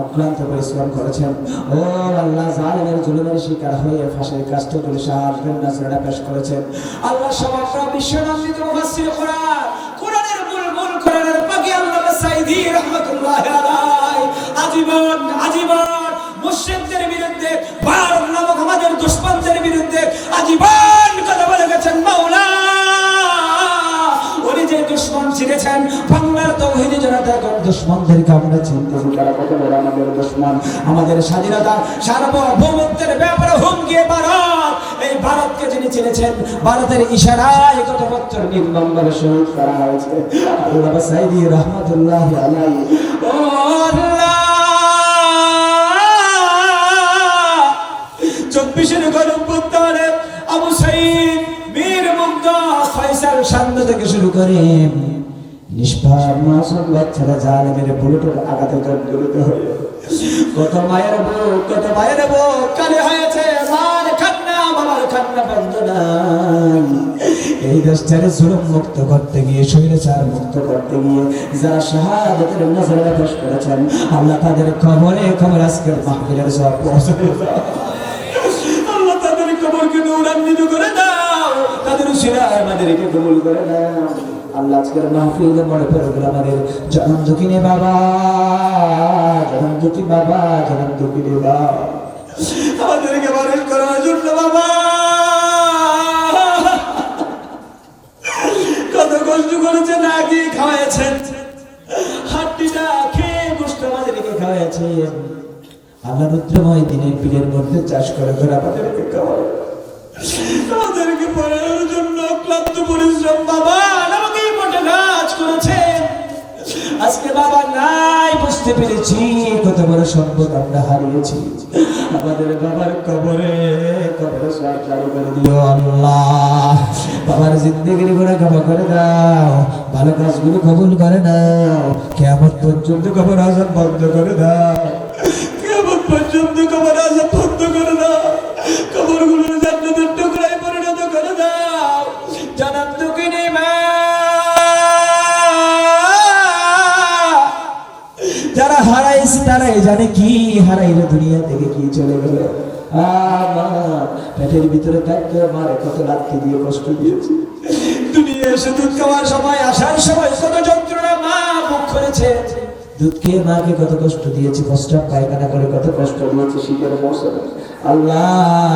অক্লান্ত পরিশ্রম করেছেন, ও আল্লাহ, জালিমের জুলুমের শিকার হয়ে ফাঁসির কাষ্ঠে তুলে শাহাদাতের নাজরানা পেশ করেছেন আল্লাহ। সমগ্র বিশ্বনন্দিত মুফাসসির কোরআনের বুলবুল কোরআনের পাখি আল্লামা সাঈদী রাহমাতুল্লাহি আলাইহি আজীবন মুশরিকদের বিরুদ্ধে, ভারত নামক আমাদের দুশমনদের বিরুদ্ধে আজীবন কথা বলে গেছেন মাওলা। উনি যে দুশমন ছিলেন বাংলার তাওহীদি জনতা, কোন দুশমনদেরকে আমরা চিনতে পারি, কত বড় আমাদের দুশমন, আমাদের স্বাধীনতা সার্বভৌমত্বের ব্যাপারে হুমকি ভারত। এই ভারতকে যিনি চিনেছেন, ভারতের ইশারায় কত বছর নির্মমভাবে শহীদ করা হয়েছে আল্লামা সাঈদী রাহমাতুল্লাহি আলাইহি। ও আল্লাহ, 24 গণঅভ্যুত্থানে আবু সাঈদ, মীর মুগ্ধা, ফয়সাল শান্ত থেকে শুরু করে নিষ্পাপ মাসুম বাচ্চারা জালিমের বুলেটের আঘাতে জর্জরিত হয়ে কত মায়ের বুক কালি হয়েছে, মার কান্না বাবার কান্না বন্ধ নাই। এই দেশটাকে জুলুম মুক্ত করতে গিয়ে, স্বৈরাচার মুক্ত করতে গিয়ে যারা শাহাদাতের নজরানা পেশ করেছেন আল্লাহ, তাদের কবরে কবর আজকের মাহফিলের সওয়াব পৌঁছে দাও আল্লাহ, তাদের কবরকে নূরান্বিত করে দাও, তাদের উসিলায় আমাদেরকে কবুল করে দাও আল্লাহ। আজকের মাহফিলে মনে পড়ে গেল আমাদের জনম দুঃখিনী বাবা, জনম দুঃখী বাবা, জনম দুঃখিনী বাবা, আমাদেরকে মানুষ করার জন্য বাবা কত কষ্ট করেছে, না খেয়ে খাওয়াইছেন, হাড্ডিটা খেয়ে গোশত আমাদেরকে খাওয়াইছেন আল্লাহ। রুদ্রময় দিনের পীরের মধ্যে চাষ করে করে আমাদেরকে খাওয়ায়, আমাদেরকে পড়ানোর জন্য ক্লান্ত পরিশ্রম বাবা আমাকে মোটে কাজ করেছেন। আজকে বাবা নাই, বুঝতে পেরেছি কত বড় সম্পদ আমরা হারিয়েছি। আমাদের বাবার কবরে সওয়াব চালু করে দিও আল্লাহ। বাবার জিন্দেগির গুনাহ ক্ষমা করে দাও, ভালো কাজগুলো কবুল করে নাও, কিয়ামত পর্যন্ত কবর আযাব বন্ধ করে দাও, কিয়ামত পর্যন্ত কবর আযাব বন্ধ করে দাও, কবরগুলো জান্নাতের টুকরায় পরিণত করে দাও। জনম দুঃখিনী মা, যারা হারাইছে তারাই জানে কি হারাইলো, দুনিয়া থেকে কি চলে গেল। আমার পেটের ভিতরে থাকতে মারে কত লাথি দিয়ে কষ্ট দিয়েছে, দুনিয়া এসে দুধ খাওয়ার সময়, আসার সময় কত যন্ত্রণা মা মুখ করেছে, দুধ খেয়ে মাকে কত কষ্ট দিয়েছে, প্রস্রাব পায়খানা করে কত কষ্ট দিয়েছে শীতের মৌসুমে। আল্লাহ,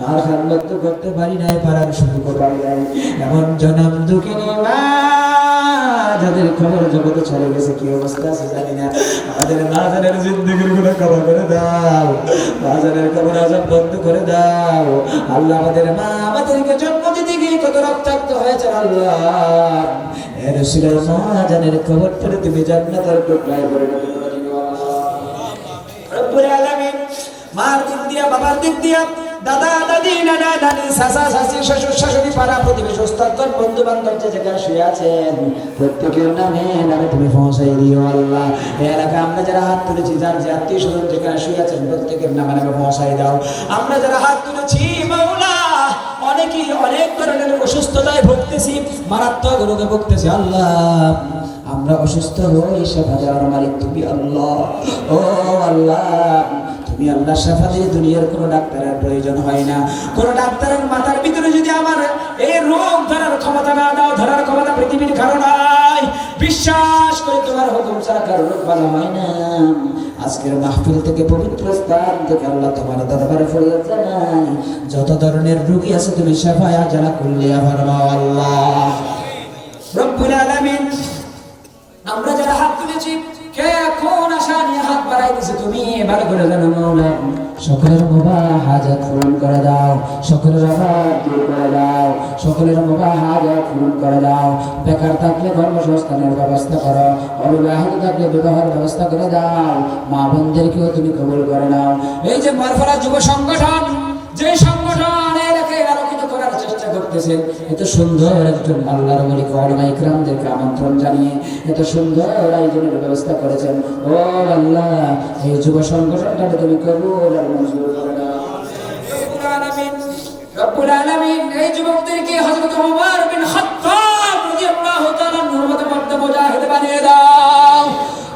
মার খান্নত করতে পারি নাই, পারার সুযোগ পাই নাই, এমন জনম দুঃখিনী মা যাদের খবর জগতে চলে গেছে, কি অবস্থা আছে জানি না। আমাদের মাজানের জিন্দেগির গুনাহ ক্ষমা করে দাও, মাজানের কবর আযাব বন্ধ করে দাও আল্লাহ। আমাদের মা আমাদেরকে জন্ম দিতে গিয়ে কত রক্তাক্ত হয়েছে আল্লাহ, এর উসিলে মাজানের কবরটাকে তুমি জান্নাতের টুকরায় পরিণত করে দিও আল্লাহ রব্বুল আলামিন। মার দিক দিয়া, বাবার দিক দিয়া, দাদা দাদি নানা নানি চাচা চাচি শ্বশুর শাশুড়ি পাড়া প্রতিবেশী ওস্তাদ বন্ধু বান্ধব যে যেখানে শুয়ে আছেন প্রত্যেকের নামে নামে তুমি পৌঁছাই দিও আল্লাহ। এই এলাকায় আমরা যারা হাত তুলেছি, যার যে আত্মীয় স্বজন যেখানে শুয়ে আছেন প্রত্যেকের নামে নামে পৌঁছাই দাও। আমরা যারা হাত তুলেছি মাওলা, অনেকেই অনেক ধরনের অসুস্থতায় ভুগতেছি, মারাত্মক রোগে ভুগতেছি আল্লাহ। আমরা অসুস্থ হই, সেবা দেওয়ার মালিক তুমি আল্লাহ। ও আল্লাহ, তুমি আল্লাহ শেফা দিয়ে দুনিয়ার কোনো ডাক্তারের প্রয়োজন হয় না। কোন ডাক্তারের মাথার ভিতরে যদি আমার এই রোগ ধরার ক্ষমতা না দাও, ধরার ক্ষমতা পৃথিবীর কারো নাই। বিশ্বাস করে তোমার হুকুম ছাড়া কারো রোগ ভালো হয় না। আজকের মাহফিল থেকে পবিত্র স্থান থেকে আল্লাহ তোমার দরবারে ফরিয়াদ জানাই, যত ধরনের রোগী আছে তুমি শেফায়া যারা কুল্লিয়া ফরমাও আল্লাহ রব্বুল আলামিন। আমরা যারা হাত তুলেছি, কে কোন আশা নিয়ে হাত বাড়াই দিছে তুমি ভালো করে জানো মাওলা। সকলের মুবাহ হাজাত পূরণ করে দাও, সকলের অভাব দূর করে দাও, সকলের মুবাহ হাজাত পূরণ করে দাও। বেকার থাকলে কর্মসংস্থানের ব্যবস্থা করো, অবিবাহিত থাকলে বিবাহের ব্যবস্থা করে দাও। মা বোনদেরকেও তুমি কবুল করে নাও। এই যে মারফারা যুব সংগঠন, যে সংগঠন এলাকায় আলোকিত করার চেষ্টা করতেছেন, এত সুন্দর একজন আল্লাহর ওলি ওলামা ইকরামদেরকে আমন্ত্রণ জানিয়ে এত সুন্দর আয়োজনের ব্যবস্থা করেছেন। ও আল্লাহ, এই যুব সংগঠনটাকে তুমি কবুল আর মঞ্জুর করে নাও রব্বুল আলামিন। রব্বুল আলামিন এই যুবকদেরকে হযরত ওমর বিন খাত্তাব রাদিয়াল্লাহু তাআলা আনহুর মতো মুজাহিদ বানিয়ে দাও।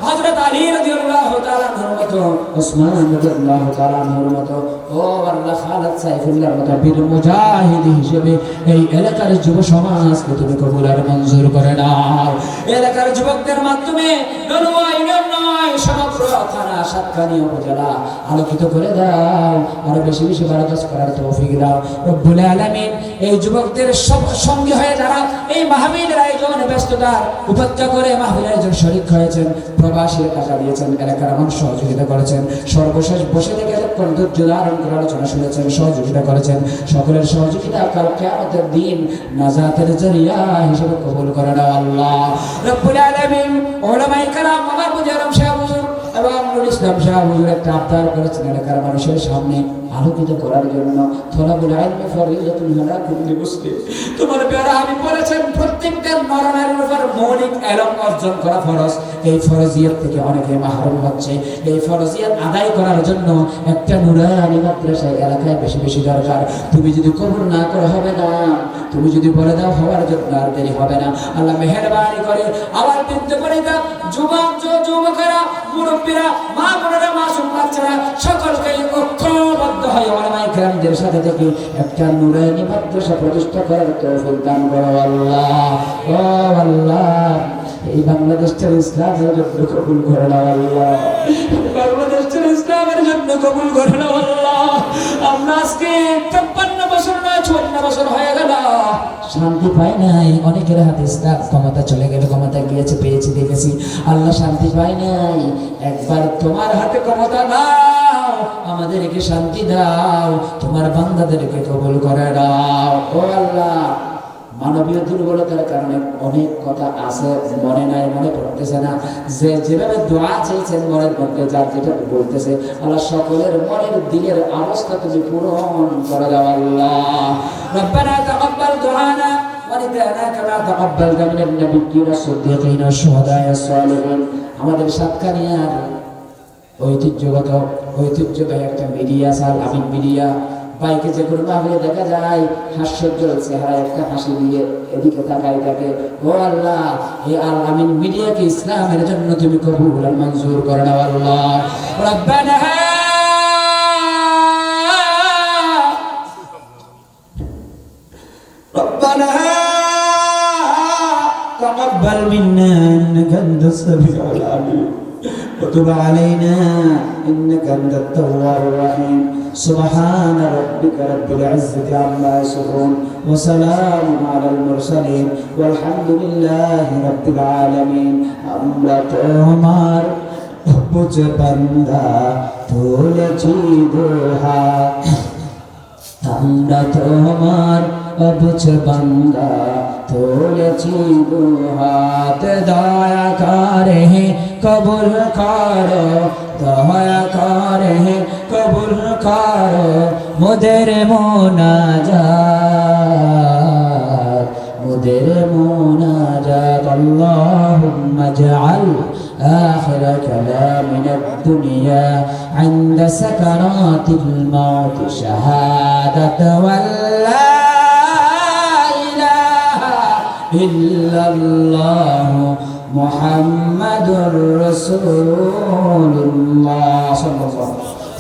হযরত আলী রাদিয়াল্লাহু তাআলা আনহুর মতো, ওসমান রাদিয়াল্লাহু তাআলা আনহুর মতো, ও আল্লাহ খালিদ সাইফুল্লাহর মতো বীর মুজাহিদ হিসেবে এই এলাকার যুব সমাজকে তুমি কবুল আর মঞ্জুর করে নাও। এলাকার যুবকদের মাধ্যমে নলুয়া ইউনিয়ন নয়, সমগ্র থানা সাতকানিয়া উপজেলা আলোকিত করে দাও। আরো বেশি বেশি বারাকাত করার তৌফিক দাও রব্বুল আলামিন। এই যুবকদের সঙ্গে হয়ে যারা এই মাহফিলের আয়োজন ব্যস্ততা উপেক্ষা করে মাহফিলের আয়োজন শরীক হয়েছেন, প্রবাসীরা টাকা দিয়েছেন, এলাকার মানুষ সহযোগিতা করেছেন, সর্বশেষ বসে থেকে এতক্ষণ ধৈর্য ধারণ করে আলোচনা শুনেছেন, সহযোগিতা করেছেন, সকলের সহযোগিতা কাল কিয়ামতের দিন নাজাতের জরিয়া হিসেবে কবুল করে নাও আল্লাহ রব্বুল আলামিন। উলামায়ে কেরাম আমার মুজাররম সাহেব হুজুর এবং নুরুল ইসলাম সাহেব হুজুর একটা আবদার করেছেন এলাকার মানুষের সামনে আলোকিত করার জন্য। তলাবুল ইলমি ফরিদাতুন আলা কুল্লি মুসলিম। তোমার প্যারা আমি বলেছেন প্রত্যেকটা নরনারীর উপর মৌলিক ইলম অর্জন করা ফরজ। এই ফরজিয়ত থেকে অনেকে মাহরুম হচ্ছে। এই ফরজিয়ত আদায় করার জন্য একটা নুরানি মাদ্রাসা এলাকায় বেশি বেশি দরকার। তুমি যদি কবুল না করো হবে না, তুমি যদি বলে দাও হওয়ার জন্য আর দেরি হবে না। আল্লাহ মেহেরবানি করে আবার বৃদ্ধ পরিতা যুবকেরা, মুরব্বীরা, মা বোনেরা, মাসুম বাচ্চারা সকলকে ঐক্যবদ্ধ হয়ে উলামায়ে কেরামদের সাথে থেকে একটা নুরানি মাদ্রাসা প্রতিষ্ঠা করার তৌফিক দান করো আল্লাহ। ও আল্লাহ, এই বাংলাদেশের ইসলামের জন্য কবুল করে নাও আল্লাহ। বাংলাদেশের ইসলামের জন্য কবুল করে নাও আল্লাহ। আমরা আজকে ৫৩ বছর নয় ৫৪ বছর হয়ে গেল শান্তি পাই নাই। অনেকের হাতে ইসলাম ক্ষমতা চলে গেল, ক্ষমতা গিয়েছে, পেয়েছি, দেখেছি, আল্লাহ শান্তি পাই নাই। একবার তোমার হাতে ক্ষমতা দাও, আমাদেরকে শান্তি দাও, তোমার বান্দাদেরকে কবুল করে দাও। ও আল্লাহ, মানবীয় দুর্বলতার কারণে অনেক কথা আছে মনে নাই, মনে পড়তেছে না। যে যেভাবে দোয়া চাইছেন মনের মধ্যে যার যেটা বলতেছে, আল্লাহ সকলের মনের দিলের অবস্থা তুমি পূরণ করে দাও আল্লাহ। রব্বানা তাকাব্বাল দুআনা ওয়ারিদানা কামা তাকাব্বালতা মিনান নাবিয়্যিনা ওয়াস-সিদ্দীকিনা ওয়াশ-শুহাদা'i ওয়াস-সালিহিন। আমাদের সাতকানিয়ার ঐতিহ্যবাহী একটা মিডিয়া আল আমিন মিডিয়া, বাইকে যে কোনো মাহফিলে দেখা যায় হাস্যোজ্জ্বল চেহারা একটা হাসি দিয়ে এদিকে তাকাই থাকে। ও আল্লাহ, এই আল আমিন মিডিয়াকে ইসলামের জন্য তুমি কবুল আর মঞ্জুর করে নাও আল্লাহ। রব্বানা তাকাব্বাল মিন্না ইন্নাকা আনতাস সামিউল আলিম وتب علينا إنك أنت التواب الرحيم. سبحان ربك رب العزة عما يصفون وسلام على المرسلين والحمد لله رب العالمين. আমরা তোমার বুঝ বান্দা তুলেছি দুহাত, আমরা তোমার বুঝ বান্দা তুলেছি দুহাত, দয়া করে কবুল করো দয়া করে কবুল করো মোদের মোনাজাত মোদের মোনাজাত আল্লাহুম্মা জাআল آخر كلامنا الدنيا عند سكرات الموت شهادة ولا إله إلا الله محمد رسول الله صلى الله عليه وسلم